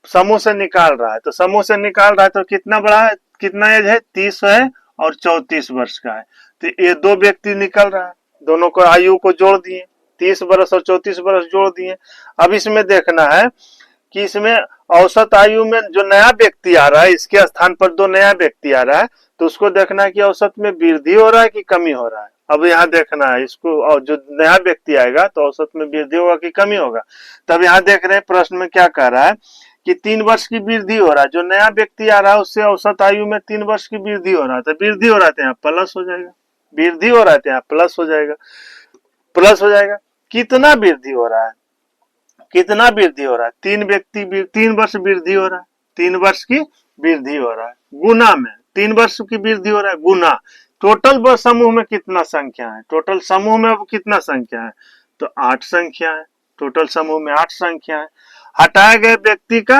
समूह से निकाल रहा है, तो समूह से निकाल रहा है तो कितना बड़ा है, कितना एज है 30 है और 34 वर्ष का है, तो ये 2 व्यक्ति निकल रहा है, दोनों को आयु को जोड़ दिए, 30 वर्ष और 34 वर्ष जोड़ दिए। अब इसमें देखना है कि इसमें औसत आयु में जो नया व्यक्ति आ रहा है इसके स्थान पर 2 नया व्यक्ति आ रहा है तो उसको देखना है कि औसत में वृद्धि हो रहा है कि कमी हो रहा है। अब यहाँ देखना है इसको, और जो नया व्यक्ति आएगा तो औसत में वृद्धि होगा कि कमी होगा। तब यहाँ देख रहे हैं प्रश्न में क्या कह रहा है कि 3 वर्ष की वृद्धि हो रहा है, जो नया व्यक्ति आ रहा है उससे औसत आयु में 3 वर्ष की वृद्धि हो रहा है, तो वृद्धि हो रहा है यहाँ प्लस हो जाएगा, वृद्धि हो रहा है यहाँ प्लस हो जाएगा, प्लस हो जाएगा। कितना वृद्धि हो रहा है, कितना वृद्धि हो रहा है, 3 वर्ष वृद्धि हो रहा है, 3 वर्ष की वृद्धि हो रहा है, गुना में 3 वर्ष की वृद्धि हो रहा है, गुना टोटल समूह में कितना संख्या है, टोटल समूह में अब कितना संख्या है तो 8 संख्या है, टोटल समूह में 8 संख्या है। हटाए गए व्यक्ति का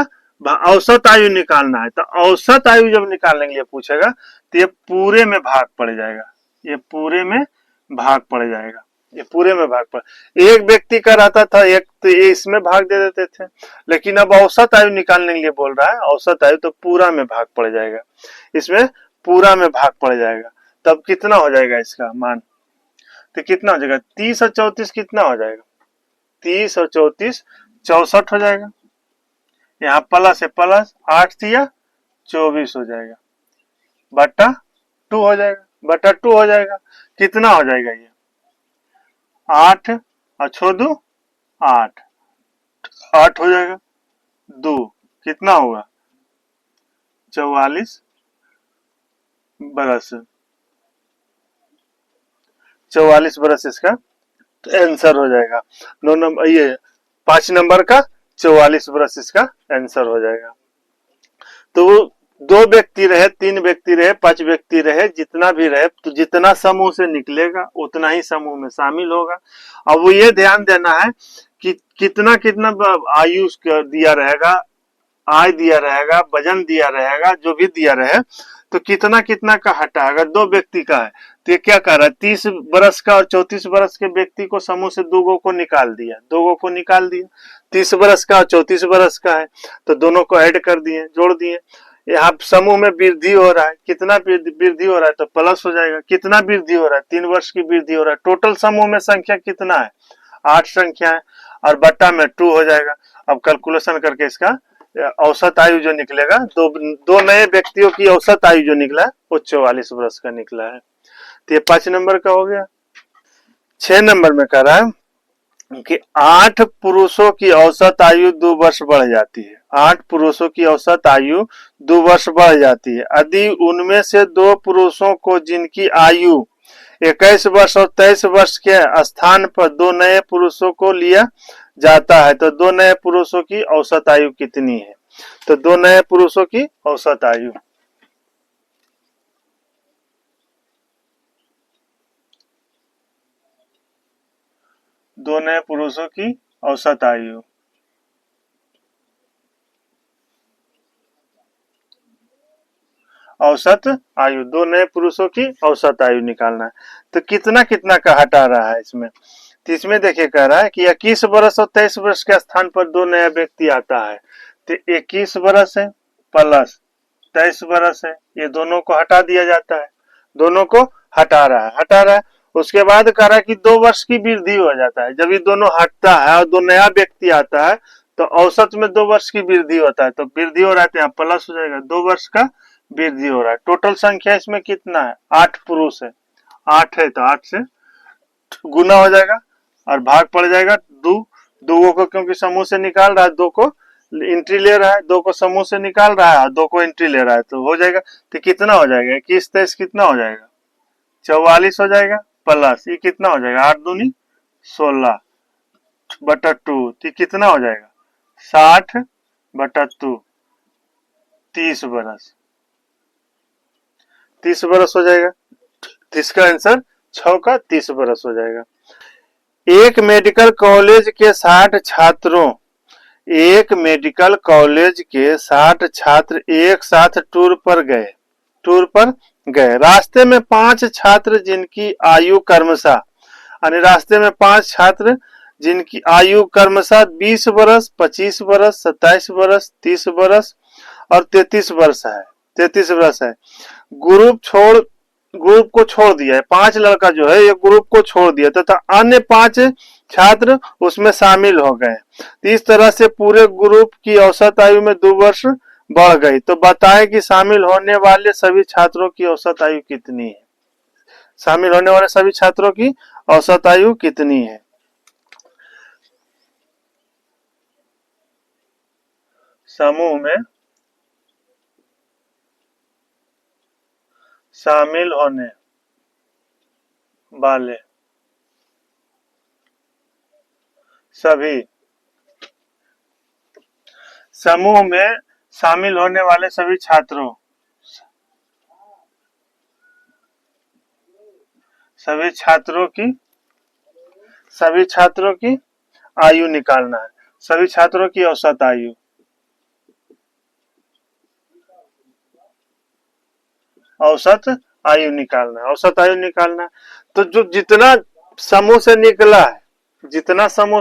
औसत आयु निकालना है, तो औसत आयु जब निकालने के लिए पूछेगा तो ये पूरे में भाग पड़ जाएगा, ये पूरे में भाग पड़ जाएगा, ये पूरे में भाग पड़, एक व्यक्ति का रहता था एक तो ये इसमें भाग दे देते थे, लेकिन अब औसत आयु निकालने के लिए बोल रहा है, औसत आयु तो पूरा में भाग पड़ जाएगा, इसमें पूरा में भाग पड़ जाएगा। तब कितना हो जाएगा इसका मान, तो कितना हो जाएगा 30 और 34 कितना हो जाएगा, 30 और 34 64 हो जाएगा, यहाँ प्लस है प्लस 8 दिया 24 हो जाएगा, बटा 2 हो जाएगा, बटा 2 हो जाएगा, कितना हो जाएगा ये 8 और 6 2 8, 8 हो जाएगा, 2 कितना होगा 44 बरस, 44 बरस इसका आंसर हो जाएगा। 9 नंबर ये 5 नंबर का 44 बरस इसका आंसर हो जाएगा। तो दो व्यक्ति रहे, 3 व्यक्ति रहे, 5 व्यक्ति रहे, जितना भी रहे, तो जितना समूह से निकलेगा उतना ही समूह में शामिल होगा। अब वो ये ध्यान देना है कि कितना कितना आयु दिया रहेगा, आय दिया रहेगा, वजन दिया रहेगा, जो भी दिया रहे, तो कितना कितना का हटा। अगर 2 व्यक्ति का है तो ये क्या कर रहा है, 30 वर्ष का और 34 वर्ष के व्यक्ति को समूह से 2 को निकाल दिया, 2 को निकाल दिया। 30 वर्ष का और 34 वर्ष का है तो दोनों को ऐड कर दिए, जोड़ दिए। यहाँ समूह में वृद्धि हो रहा है, कितना वृद्धि हो रहा है तो प्लस हो जाएगा। कितना वृद्धि हो रहा है, 3 वर्ष की वृद्धि हो रहा है। टोटल समूह में संख्या कितना है, 8 संख्या है, और बट्टा में 2 हो जाएगा। अब कैलकुलेशन करके इसका औसत आयु जो निकलेगा, दो नए व्यक्तियों की औसत आयु जो निकला है वो 44 वर्ष का निकला है। तो ये 5 नंबर का हो गया। 6 नंबर में कह रहा है कि 8 पुरुषों की औसत आयु 2 वर्ष बढ़ जाती है। 8 पुरुषों की औसत आयु 2 वर्ष बढ़ जाती है यदि उनमें से 2 पुरुषों को जिनकी आयु 21 वर्ष और 23 वर्ष के स्थान पर 2 नए पुरुषों को लिया जाता है। तो 2 नए पुरुषों की औसत आयु कितनी है, तो 2 नए पुरुषों की औसत आयु, दो नए पुरुषों की औसत आयु, औसत आयु, 2 नए पुरुषों की औसत आयु निकालना है। तो कितना कितना का हटा रहा है इसमें, तो इसमें देखिए कह रहा है कि 21 वर्ष और 23 वर्ष के स्थान पर 2 नया व्यक्ति आता है। तो 21 वर्ष है प्लस 23 वर्ष है, ये दोनों को हटा दिया जाता है, दोनों को हटा रहा है। उसके बाद कह रहा है कि 2 वर्ष की वृद्धि हो जाता है। जब ये दोनों हटता है और 2 नया व्यक्ति आता है तो औसत में 2 वर्ष की वृद्धि होता है। तो वृद्धि हो रहा है तो यहाँ प्लस हो जाएगा, 2 वर्ष का वृद्धि हो रहा है। टोटल संख्या इसमें कितना है, 8 पुरुष है, 8 है तो 8 से गुना हो जाएगा और भाग पड़ जाएगा 2 को क्योंकि समूह से निकाल रहा है, 2 को एंट्री ले रहा है, 2 को समूह से निकाल रहा है और 2 को एंट्री ले रहा है, तो हो जाएगा। तो कितना हो जाएगा, 21 23 कितना हो जाएगा, 44 हो जाएगा, प्लस ये कितना हो जाएगा, 8 दूनी 16 बटा 2, तो कितना हो जाएगा 60 बटा 2, 30 बरस, 30 बरस हो जाएगा। इसका आंसर 6 का 30 बरस हो जाएगा। एक मेडिकल कॉलेज के 60 छात्रों, एक मेडिकल कॉलेज के 60 छात्र एक साथ टूर पर गए। रास्ते में 5 छात्र जिनकी आयु क्रमशः, यानी रास्ते में 5 छात्र जिनकी आयु क्रमशः 20 वर्ष, 25 वर्ष, 27 वर्ष, 30 वर्ष और 33 वर्ष है। ग्रुप को छोड़ दिया है, 5 लड़का जो है ये ग्रुप को छोड़ दिया तथा अन्य 5 छात्र उसमें शामिल हो गए। तो इस तरह से पूरे ग्रुप की औसत आयु में 2 वर्ष बढ़ गई। तो बताएं कि शामिल होने वाले सभी छात्रों की औसत आयु कितनी है, शामिल होने वाले सभी छात्रों की औसत आयु कितनी है। समूह में शामिल होने वाले सभी, समूह में शामिल होने वाले सभी छात्रों, सभी छात्रों की आयु निकालना है, सभी छात्रों की औसत आयु, औसत आयु निकालना है, औसत आयु निकालना है। तो जो जितना समूह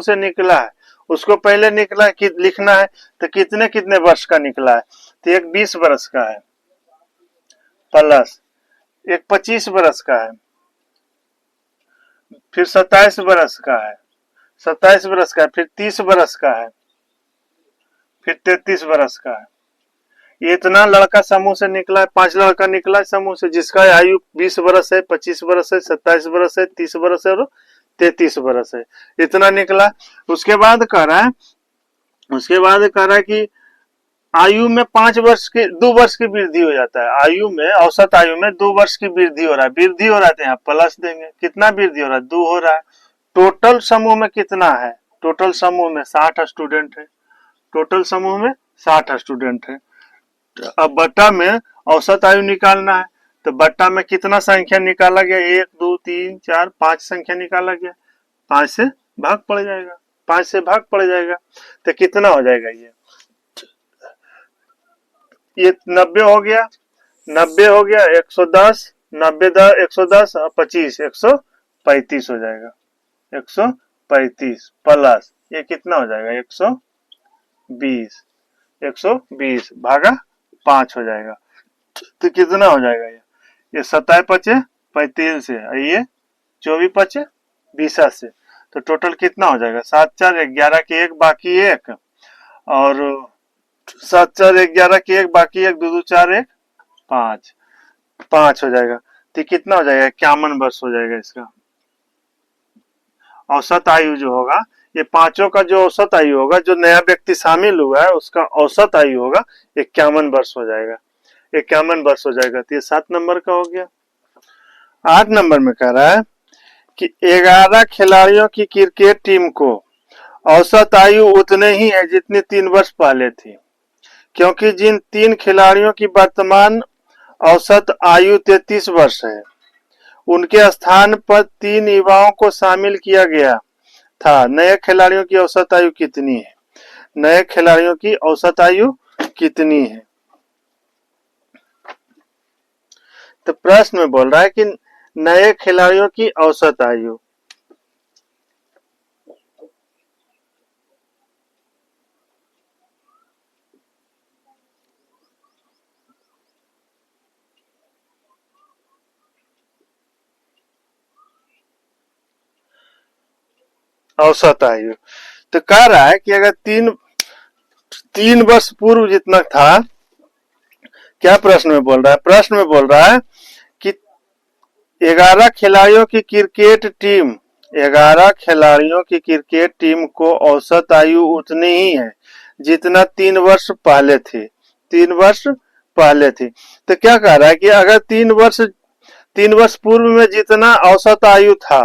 से निकला है उसको पहले निकला कि लिखना है। तो कितने कितने वर्ष का निकला है, तो एक 20 वर्ष का है प्लस एक 25 वर्ष का है, फिर 27 वर्ष का है, 27 वर्ष का है, फिर 30 वर्ष का है, फिर 33 वर्ष का है। ये इतना लड़का समूह से निकला है, 5 लड़का निकला है समूह से, जिसका आयु 20 वर्ष है, 25 वर्ष है, 27 वर्ष है, 30 वर्ष है और 33 वर्ष है, इतना निकला। उसके बाद कह रहा है कि आयु में 2 वर्ष की वृद्धि हो जाता है। आयु में, औसत आयु में 2 वर्ष की वृद्धि हो रहा है, तो यहाँ प्लस देंगे। कितना वृद्धि हो रहा है, 2 हो रहा है। टोटल समूह में कितना है, टोटल समूह में 60 स्टूडेंट है, टोटल समूह में 60 स्टूडेंट है। अब बट्टा में औसत आयु निकालना है, तो बट्टा में कितना संख्या निकाला गया, 1 2 3 4 5 संख्या निकाला गया, 5 से भाग पड़ जाएगा, 5 से भाग पड़ जाएगा, तो कितना हो जाएगा, ये 90 हो गया, 90 हो गया, 110, 90 110 और 25 135 हो जाएगा, 135 प्लस ये कितना हो जाएगा, 120, 120 भागा 5 हो जाएगा, तो कितना हो जाएगा, ये 27 पचे 35 से, ये 24 पचे 20 से, तो टोटल कितना हो जाएगा, 7 4 11 के 1 बाकी 1, और 7 4 11 के 1 बाकी 1, 2 2 4 1 5, 5 हो जाएगा, तो कितना हो जाएगा, 51 वर्ष हो जाएगा इसका औसत आयु जो होगा, ये पांचों का जो औसत आयु होगा, जो नया व्यक्ति शामिल हुआ है उसका औसत आयु होगा 51 वर्ष हो जाएगा, 51 वर्ष हो जाएगा, तो ये 7 नंबर का हो गया। 8 नंबर में कह रहा है कि 11 खिलाड़ियों की क्रिकेट टीम को औसत आयु उतने ही है जितनी 3 वर्ष पहले थी, क्योंकि जिन 3 खिलाड़ियों की वर्तमान औसत आयु 33 वर्ष है, उनके स्थान पर 3 युवाओं को शामिल किया गया था। नए खिलाड़ियों की औसत आयु कितनी है, नए खिलाड़ियों की औसत आयु कितनी है, तो प्रश्न में बोल रहा है कि नए खिलाड़ियों की औसत आयु, औसत आयु, तो कह रहा है कि अगर 3 वर्ष पूर्व जितना था, क्या प्रश्न में बोल रहा है, प्रश्न में बोल रहा है कि 11 खिलाड़ियों की क्रिकेट टीम, 11 खिलाड़ियों की क्रिकेट टीम को औसत आयु उतनी ही है जितना 3 वर्ष पहले थी, 3 वर्ष पहले थी, तो क्या कह रहा है कि अगर 3 वर्ष पूर्व में जितना औसत आयु था,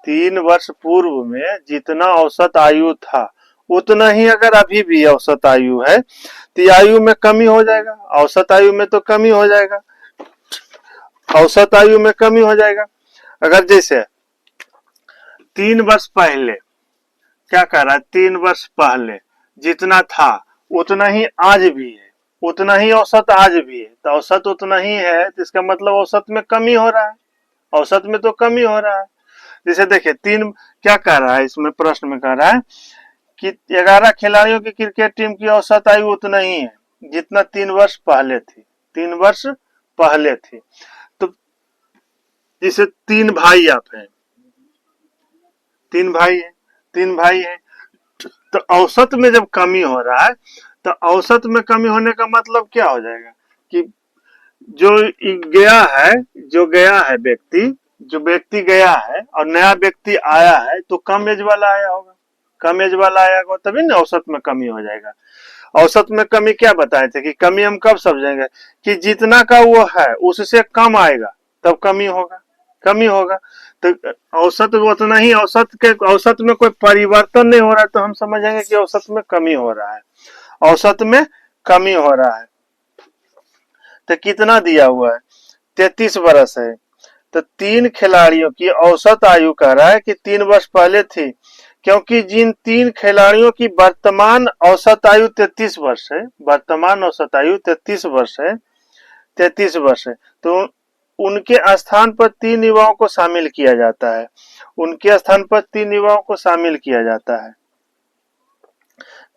3 वर्ष पूर्व में जितना औसत आयु था उतना ही अगर अभी भी औसत आयु है, तो आयु में कमी हो जाएगा, औसत आयु में तो कमी हो जाएगा, औसत आयु में कमी हो जाएगा। अगर जैसे 3 वर्ष पहले, क्या कह रहा है, 3 वर्ष पहले जितना था उतना ही आज भी है, उतना ही औसत आज भी है, तो औसत उतना ही है, तो इसका मतलब औसत में कमी हो रहा है, औसत में तो कमी हो रहा है। जैसे देखिए 3, क्या कह रहा है इसमें, प्रश्न में कह रहा है कि 11 खिलाड़ियों की क्रिकेट टीम की औसत आयु उतना ही है जितना 3 वर्ष पहले थी, 3 वर्ष पहले थी, तो जैसे 3 भाई आप हैं, 3 भाई है, 3 भाई है, तो औसत में जब कमी हो रहा है, तो औसत में कमी होने का मतलब क्या हो जाएगा कि जो गया है, जो गया है व्यक्ति, जो व्यक्ति गया है और नया व्यक्ति आया है, तो कम एज वाला आया होगा, कम एज वाला आया होगा, तभी ना औसत में कमी हो जाएगा। औसत में कमी क्या बताए थे कि कमी हम कब समझेंगे कि जितना का वो है उससे कम आएगा तब कमी होगा, कमी होगा, तो औसत उतना ही, औसत के औसत में कोई परिवर्तन नहीं हो रहा है, तो हम समझेंगे कि औसत में कमी हो रहा है, औसत में कमी हो रहा है। तो कितना दिया हुआ है, 33 वर्ष है, तो 3 खिलाड़ियों की औसत आयु कह रहा है कि 3 वर्ष पहले थी, क्योंकि जिन 3 खिलाड़ियों की वर्तमान औसत आयु 33 वर्ष है, वर्तमान औसत आयु 33 वर्ष है, 33 वर्ष है, तो उनके स्थान पर 3 युवाओं को शामिल किया जाता है, उनके स्थान पर 3 युवाओं को शामिल किया जाता है,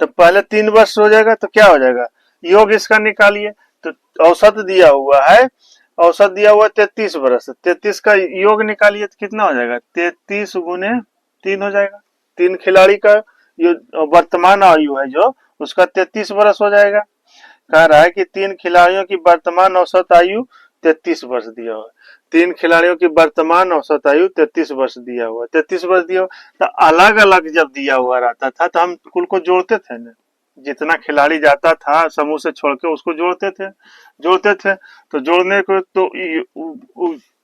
तो पहले 3 वर्ष हो जाएगा, तो क्या हो जाएगा, योग इसका निकालिए, तो औसत दिया हुआ है, औसत दिया हुआ 33 वर्ष, 33 का योग निकालिए तो कितना हो जाएगा, 33 गुने 3 हो जाएगा, 3 खिलाड़ी का वर्तमान आयु है जो उसका 33 वर्ष हो जाएगा। कह रहा है कि 3 खिलाड़ियों की वर्तमान औसत आयु 33 वर्ष दिया हुआ है, 3 खिलाड़ियों की वर्तमान औसत आयु 33 वर्ष दिया हुआ, 33 वर्ष दिया हुआ, तो अलग अलग जब दिया हुआ रहता था तो हम कुल को जोड़ते थे ना, जितना खिलाड़ी जाता था समूह से छोड़ के उसको जोड़ते थे, जोड़ते थे, तो जोड़ने को तो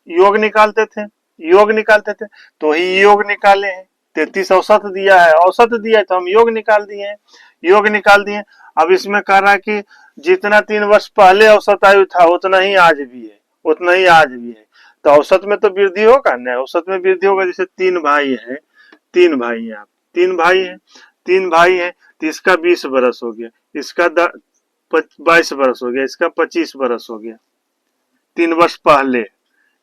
योग निकालते थे, योग निकालते थे, तो ही योग निकाले हैं, 33 औसत दिया है, औसत दिया है तो हम योग निकाल दिए हैं, योग निकाल दिए। अब इसमें कह रहा है कि जितना 3 वर्ष पहले औसत आयु था उतना ही आज भी है, उतना ही आज भी है। तो औसत में तो वृद्धि होगा ना, औसत में वृद्धि होगा। जैसे 3 भाई है, 3 भाई हैं आप, 3 भाई हैं, 3 भाई हैं, तो इसका 20 बरस हो गया, इसका 22 बरस हो गया, इसका 25 बरस हो गया। 3 वर्ष पहले,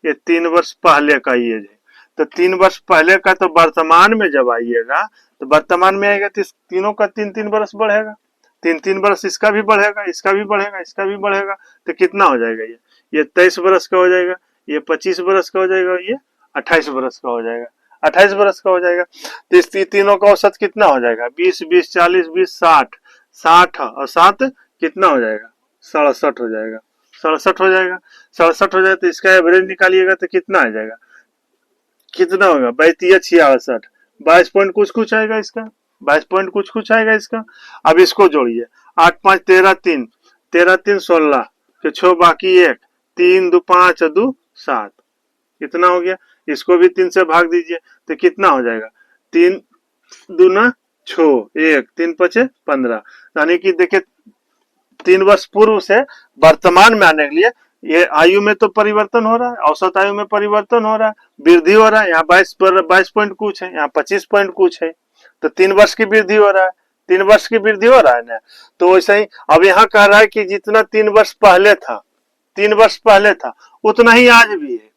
ये 3 वर्ष पहले का एज है। तो 3 वर्ष पहले का तो वर्तमान में जब आइएगा तो वर्तमान में आएगा तो तीनों का 3-3 बरस बढ़ेगा, 3-3 बरस इसका भी बढ़ेगा, इसका भी बढ़ेगा, इसका भी बढ़ेगा। तो कितना हो जाएगा, ये 23 बरस का हो जाएगा, ये 25 बरस का हो जाएगा, ये 28 बरस का हो जाएगा, 28 बरस का हो जाएगा। तो इस तीनों का औसत कितना हो जाएगा, 20 20 40 20 60, 60 और 7 कितना हो जाएगा, 67 हो जाएगा, 67 हो जाएगा, 67 हो जाए तो इसका एवरेज निकालिएगा तो कितना आ जाएगा, कितना होगा, 32 66, 22 पॉइंट कुछ कुछ आएगा इसका, 22 पॉइंट कुछ कुछ आएगा इसका। अब इसको जोड़िए, 8 5 13 3, 13 3 16 के 6 बाकी 1, 3 2 5 2 7, कितना हो गया। इसको भी 3 से भाग दीजिए तो कितना हो जाएगा, 3 दूना 6, 1 3 5 15, यानी कि देखिए 3 वर्ष पूर्व से वर्तमान में आने के लिए ये आयु में तो परिवर्तन हो रहा है, औसत आयु में परिवर्तन हो रहा है, वृद्धि हो रहा है। यहाँ 22 पॉइंट कुछ है, यहाँ 25 पॉइंट कुछ है, तो 3 वर्ष की वृद्धि हो रहा है, 3 वर्ष की वृद्धि हो रहा है ना। तो वैसे ही अब यहाँ कह रहा है कि जितना 3 वर्ष पहले था, 3 वर्ष पहले था उतना ही आज भी है,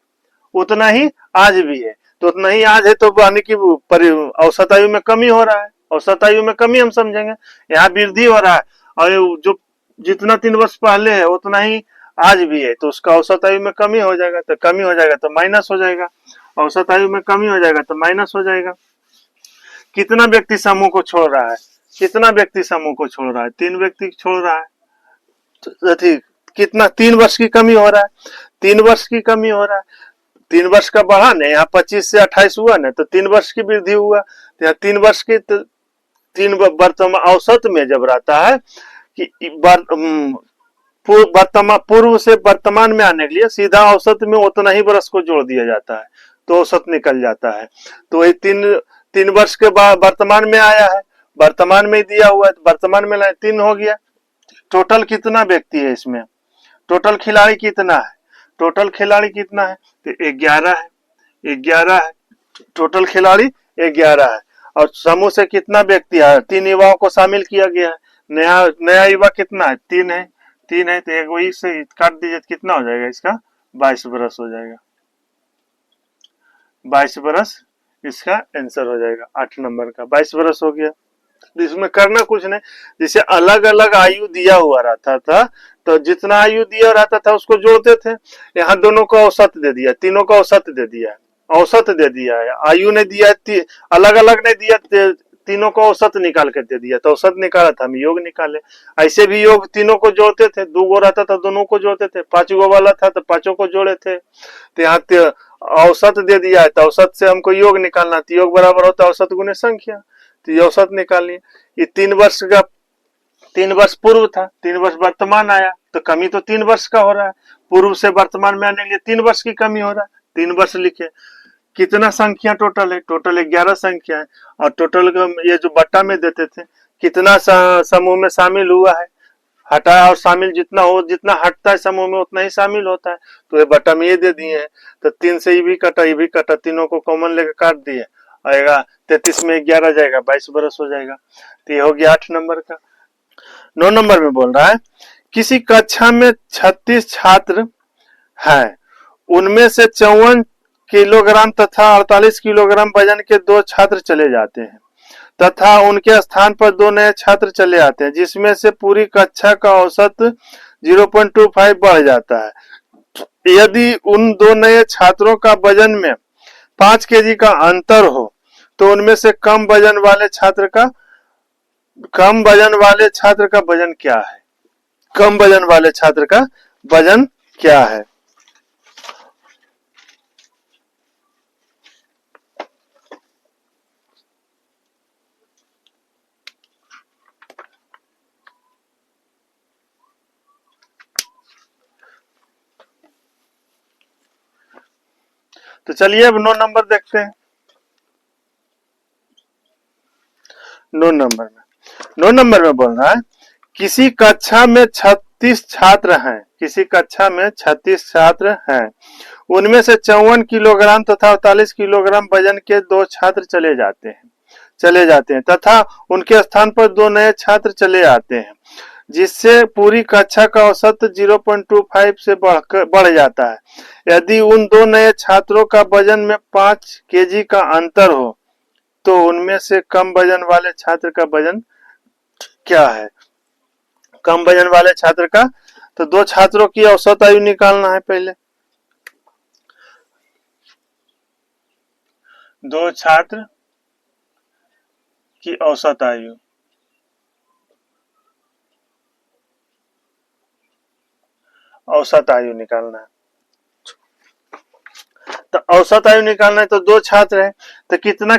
उतना ही आज भी है। तो उतना ही आज है तो यानी कि औसत आयु में कमी हो रहा है, औसत आयु में कमी हम समझेंगे, यहाँ वृद्धि हो रहा है। और जो जितना 3 वर्ष पहले है उतना ही आज भी है, तो उसका औसत आयु में कमी हो जाएगा, तो कमी हो जाएगा तो माइनस हो जाएगा, औसत आयु में कमी हो जाएगा तो माइनस हो जाएगा। कितना व्यक्ति समूह को छोड़ रहा है, कितना व्यक्ति समूह को छोड़ रहा है, 3 व्यक्ति छोड़ रहा है। तो ठीक कितना, 3 वर्ष की कमी हो रहा है, 3 वर्ष की कमी हो रहा है। 3 वर्ष का बढ़ा ना, यहाँ 25 से 28 हुआ ना, तो 3 वर्ष की वृद्धि हुआ। तो यहाँ 3 वर्ष की 3 वर्तमान औसत में जब रहता है कि पूर्व से वर्तमान में आने के लिए सीधा औसत में उतना ही वर्ष को जोड़ दिया जाता है, तो औसत निकल जाता है। तो ये 3 वर्ष के बाद वर्तमान में आया है, वर्तमान में दिया हुआ है, वर्तमान में 3 हो गया। टोटल कितना व्यक्ति है इसमें, टोटल खिलाड़ी कितना है, टोटल खिलाड़ी कितना है, तो 11 है, 11 है, टोटल खिलाड़ी 11 है। और समूह से कितना व्यक्ति है, 3 युवाओं को शामिल किया गया है। नया नया युवा कितना है, 3 है, 3 है, तो एक वही से काट दीजिए तो कितना हो जाएगा इसका, 22 बरस हो जाएगा, 22 बरस इसका आंसर हो जाएगा। 8 नंबर का 22 बरस हो गया। इसमें करना कुछ नहीं, जैसे अलग अलग आयु दिया हुआ रहता था तो जितना आयु दिया रहता था उसको जोड़ते थे। यहाँ दोनों को औसत दे दिया, तीनों को औसत दे दिया है, औसत दे दिया है, आयु ने दिया है, अलग अलग नहीं दिया, तीनों को औसत निकाल कर दे दिया। तो औसत निकाला था, हम योग निकाले। ऐसे भी योग तीनों को जोड़ते थे, 2 गो रहता था दोनों को जोड़ते थे, 5 गो वाला था तो 5 को जोड़े थे। तो यहाँ औसत दे दिया है, तो औसत से हमको योग निकालना, तो योग बराबर होता है औसत गुने संख्या, तो ये औसत निकालनी। ये 3 वर्ष का, 3 वर्ष पूर्व था, 3 वर्ष वर्तमान आया, तो कमी तो 3 वर्ष का हो रहा है। पूर्व से वर्तमान में आने के लिए 3 वर्ष की कमी हो रहा है, 3 वर्ष लिखे। कितना संख्या टोटल है, टोटल 11 संख्या है। और टोटल ये जो बट्टा में देते थे, कितना समूह में शामिल हुआ है, हटाया और शामिल जितना हो, जितना हटता है समूह में उतना ही शामिल होता है। तो ये बट्टा में ये दे दिए हैं, तो 3 से ये भी कटा, तीनों को कॉमन लेकर काट दिए, आएगा 33 में 11 जाएगा, 22 बरस हो जाएगा। तो ये हो गया 8 नंबर का। 9 नंबर में बोल रहा है, किसी कक्षा में 36 छात्र हैं, उनमें से 54 किलोग्राम तथा 48 किलोग्राम वजन के 2 छात्र चले जाते हैं तथा उनके स्थान पर 2 नए छात्र चले आते हैं, जिसमें से पूरी कक्षा का औसत 0.25 बढ़ जाता है। यदि उन 2 नए छात्रों का वजन में 5 केजी का अंतर हो तो उनमें से कम वजन वाले छात्र का वजन क्या है, कम वजन वाले छात्र का वजन क्या है। तो चलिए अब 9 नंबर देखते हैं। 9 नंबर में बोल रहा है किसी कक्षा में 36 छात्र हैं, किसी कक्षा में 36 छात्र हैं, उनमें से 54 किलोग्राम तथा 48 किलोग्राम वजन के 2 छात्र चले जाते हैं तथा उनके स्थान पर 2 नए छात्र चले आते हैं, जिससे पूरी कक्षा का औसत 0.25 से बढ़ जाता है। यदि उन 2 नए छात्रों का वजन में 5 केजी का अंतर हो तो उनमें से कम वजन वाले छात्र का वजन क्या है? कम वजन वाले छात्र का, तो 2 छात्रों की औसत आयु निकालना है पहले। 2 छात्र की औसत आयु, औसत आयु निकालना है। तो औसत आयु निकालना है तो 2 छात्र है, तो कितना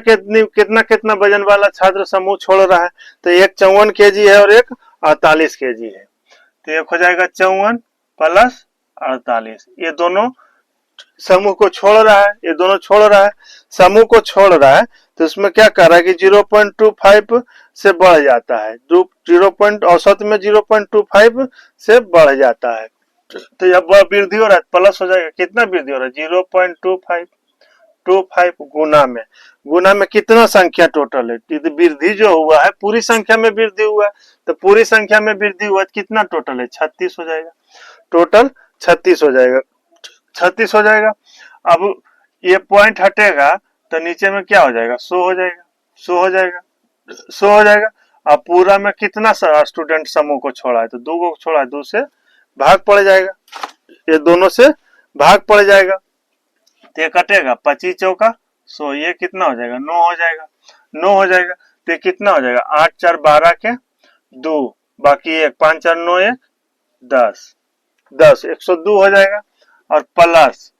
वजन वाला छात्र समूह छोड़ रहा है? तो एक 54 केजी है और एक 48 केजी है, तो एक हो जाएगा 54 प्लस 48। ये दोनों समूह को छोड़ रहा है, ये दोनों छोड़ रहा है, समूह को छोड़ रहा है, तो इसमें क्या कर रहा है कि 0.25 से बढ़ जाता है, 0. औसत में 0.25 से बढ़ जाता है, तो जब वृद्धि हो रहा है प्लस हो जाएगा। कितना वृद्धि हो रहा है? 0.25 गुना में कितना संख्या टोटल है? तो वृद्धि जो हुआ है पूरी संख्या में वृद्धि हुआ है, तो पूरी संख्या में वृद्धि हुआ है कितना टोटल है? 36 हो जाएगा, टोटल 36 हो जाएगा, 36 हो जाएगा। अब ये पॉइंट हटेगा तो नीचे में क्या हो जाएगा? 100 हो जाएगा, 100 हो जाएगा, 100 हो जाएगा। अब पूरा में कितना स्टूडेंट समूह को छोड़ा है? तो 2 को छोड़ा है, 2 से भाग पड़ जाएगा, ये दोनों से भाग पड़ जाएगा, तो ये कटेगा 25 चौका 100, ये कितना हो जाएगा? 9 हो जाएगा, 9 हो जाएगा। तो ये कितना हो जाएगा? 8 4 12 के 2, बाकी 1 5 4 9 1 10, 102 हो जाएगा, और प्लस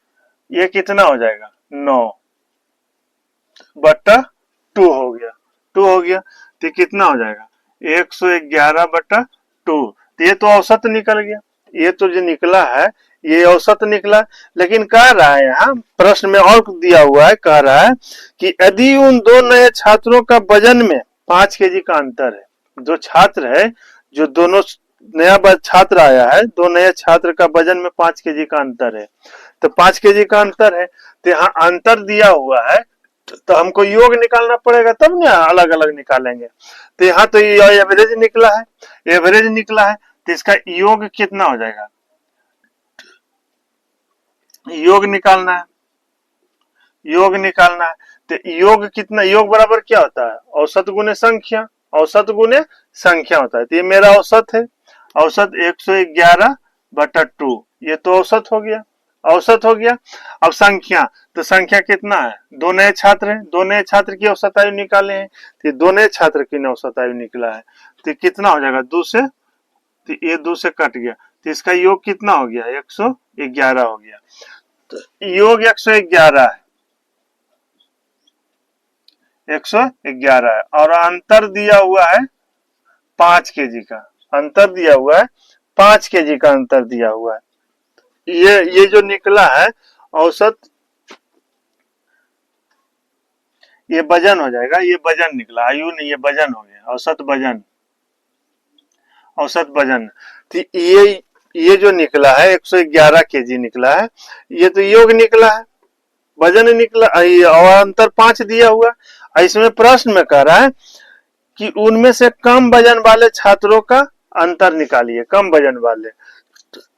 ये कितना हो जाएगा? 9/2 हो गया, 2 हो गया, तो कितना हो जाएगा? 111/2। तो ये तो औसत निकल गया, ये तो जो निकला है ये औसत निकला। लेकिन कह रहा है यहाँ प्रश्न में और दिया हुआ है, कह रहा है कि यदि उन 2 नए छात्रों का वजन में 5 केजी का अंतर है, जो छात्र है, जो दोनों नया छात्र आया है, 2 नए छात्र का वजन में 5 केजी का अंतर है, तो 5 केजी का अंतर है, तो यहाँ अंतर दिया हुआ है तो हमको योग निकालना पड़ेगा, तब ना अलग अलग निकालेंगे। तो यहाँ तो ये एवरेज निकला है, एवरेज निकला है, तो इसका योग कितना हो जाएगा? योग निकालना है, योग निकालना है, तो योग कितना? योग बराबर क्या होता है? औसत गुने संख्या, औसत गुने संख्या होता है। तो ये मेरा औसत है, औसत 111/2, ये तो औसत हो गया, औसत हो गया। अब संख्या, तो संख्या कितना है? 2 नए छात्र हैं, 2 नए छात्र की औसत आयु निकाले हैं, तो 2 नए छात्र की औसत आयु निकला है, तो कितना हो जाएगा? 2 से, तो ये 2 से कट गया, तो इसका योग कितना हो गया? 111 हो गया, तो योग 111 है, 111 है, और अंतर दिया हुआ है 5 केजी का, अंतर दिया हुआ है 5 केजी का अंतर दिया हुआ है। ये जो निकला है औसत, ये वजन हो जाएगा, ये वजन निकला, आयु नहीं, ये वजन हो गया, औसत वजन, औसत वजन। तो ये जो निकला है 111 केजी निकला है, ये तो योग निकला है, वजन निकला, और अंतर 5 दिया हुआ। इसमें प्रश्न में कह रहा है कि उनमें से कम वजन वाले छात्रों का अंतर निकालिए, कम वजन वाले।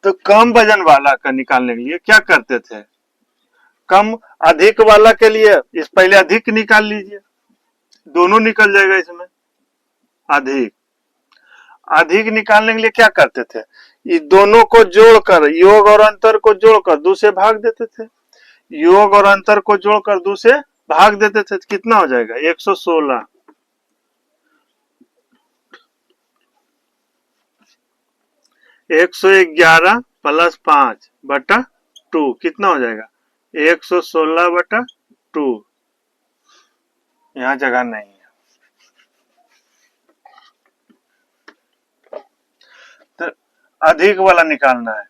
तो कम वजन वाला का निकालने के लिए क्या करते थे? कम अधिक वाला के लिए इस पहले अधिक निकाल लीजिए, दोनों निकल जाएगा इसमें। अधिक, अधिक निकालने के लिए क्या करते थे? ये दोनों को जोड़कर, योग और अंतर को जोड़कर 2 से भाग देते थे, योग और अंतर को जोड़कर 2 से भाग देते थे, कितना हो जाएगा? 116। 111 प्लस 5/2 कितना हो जाएगा? 116/2। यहाँ जगह नहीं है, तो अधिक वाला निकालना है,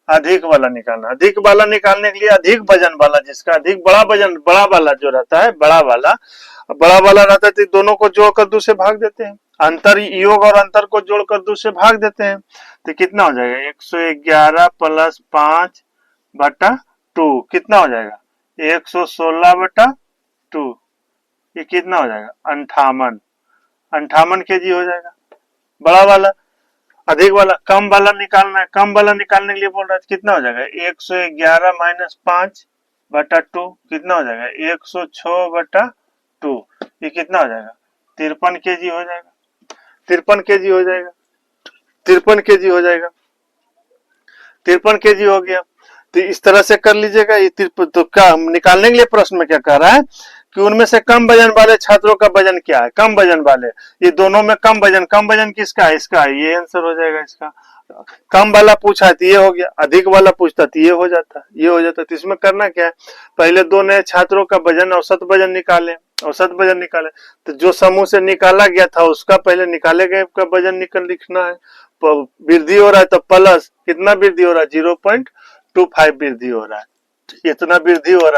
अधिक वाला निकालना। अधिक वाला निकालने के लिए अधिक वजन वाला, जिसका अधिक बड़ा वजन, बड़ा वाला जो रहता है, बड़ा वाला रहता है तो दोनों को जोड़कर 2 से भाग देते हैं। अंतर, योग और अंतर को जोड़कर 2 से भाग देते हैं तो कितना हो जाएगा 111 प्लस 5 बटा 2 कितना हो जाएगा 116 बटा 2। ये कितना हो जाएगा 58 केजी हो जाएगा। बड़ा वाला, अधिक वाला, कम वाला निकालना है। कम वाला निकालने के लिए बोल रहा है कितना हो जाएगा 111 माइनस 5 बटा 2 कितना हो जाएगा 106 बटा 2। ये कितना हो जाएगा 53 केजी हो जाएगा। 53 केजी हो जाएगा। 53 केजी हो जाएगा। 53 केजी हो गया। तो इस तरह से कर लीजिएगा। ये तो क्या निकालने के लिए प्रश्न में क्या कह रहा है कि उनमें से कम वजन वाले छात्रों का वजन क्या है। कम वजन वाले, ये दोनों में कम वजन किसका है, इसका है। ये आंसर हो जाएगा इसका। कम वाला पूछा तो ये हो गया, अधिक वाला पूछता तो ये हो जाता। तो इसमें करना क्या है, पहले दो नए छात्रों का वजन, औसत वजन निकाले। तो जो समूह से निकाला गया था उसका पहले निकाले गए का वजन लिखना है। वृद्धि हो रहा है तो प्लस, कितना वृद्धि हो रहा है 0.25 वृद्धि हो रहा है। इतना वृद्धि हो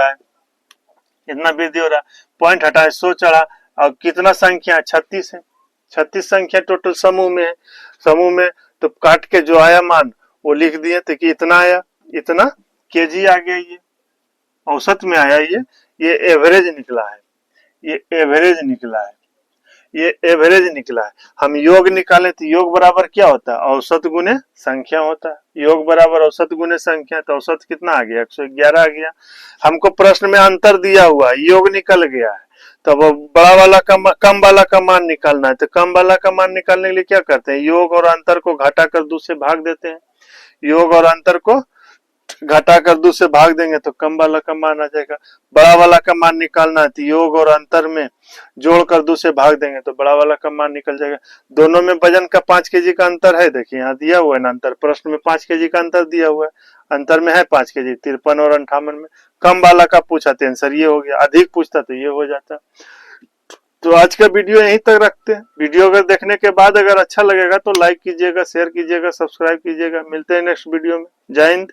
रहा है, पॉइंट हटाए 100 चढ़ा। और कितना संख्या 36 है। 36 संख्या टोटल समूह में तो काट के जो आया मान वो लिख दिए तो कि इतना आया, इतना केजी आ गया। ये औसत में आया, ये एवरेज निकला है। ये एवरेज निकला है। हम योग निकाले तो योग बराबर क्या होता है, औसत गुने संख्या होता है। योग बराबर औसत गुने संख्या, तो औसत कितना आ गया 111 आ गया। हमको प्रश्न में अंतर दिया हुआ है, योग निकल गया है। तो बड़ा वाला कम वाला का मान निकालना है। तो कम वाला का मान निकालने के लिए क्या करते हैं, योग और अंतर को घटाकर 2 से भाग देते हैं। योग और अंतर को घटाकर 2 से भाग देंगे तो कम वाला का मान आ जाएगा। बड़ा वाला का मान निकालना है तो योग और अंतर में जोड़कर 2 से भाग देंगे तो बड़ा वाला का मान निकल जाएगा। दोनों में वजन का 5 केजी का अंतर है। देखिए यहाँ दिया हुआ है ना अंतर, प्रश्न में 5 केजी का अंतर दिया हुआ है। अंतर में है 5 केजी, 53 और 58 में। कम वाला का पूछा तो आंसर ये हो गया, अधिक पूछता तो ये हो जाता। तो आज का वीडियो यहीं तक रखते हैं। वीडियो अगर देखने के बाद अगर अच्छा लगेगा तो लाइक कीजिएगा, शेयर कीजिएगा, सब्सक्राइब कीजिएगा। मिलते हैं नेक्स्ट वीडियो में। जय हिंद।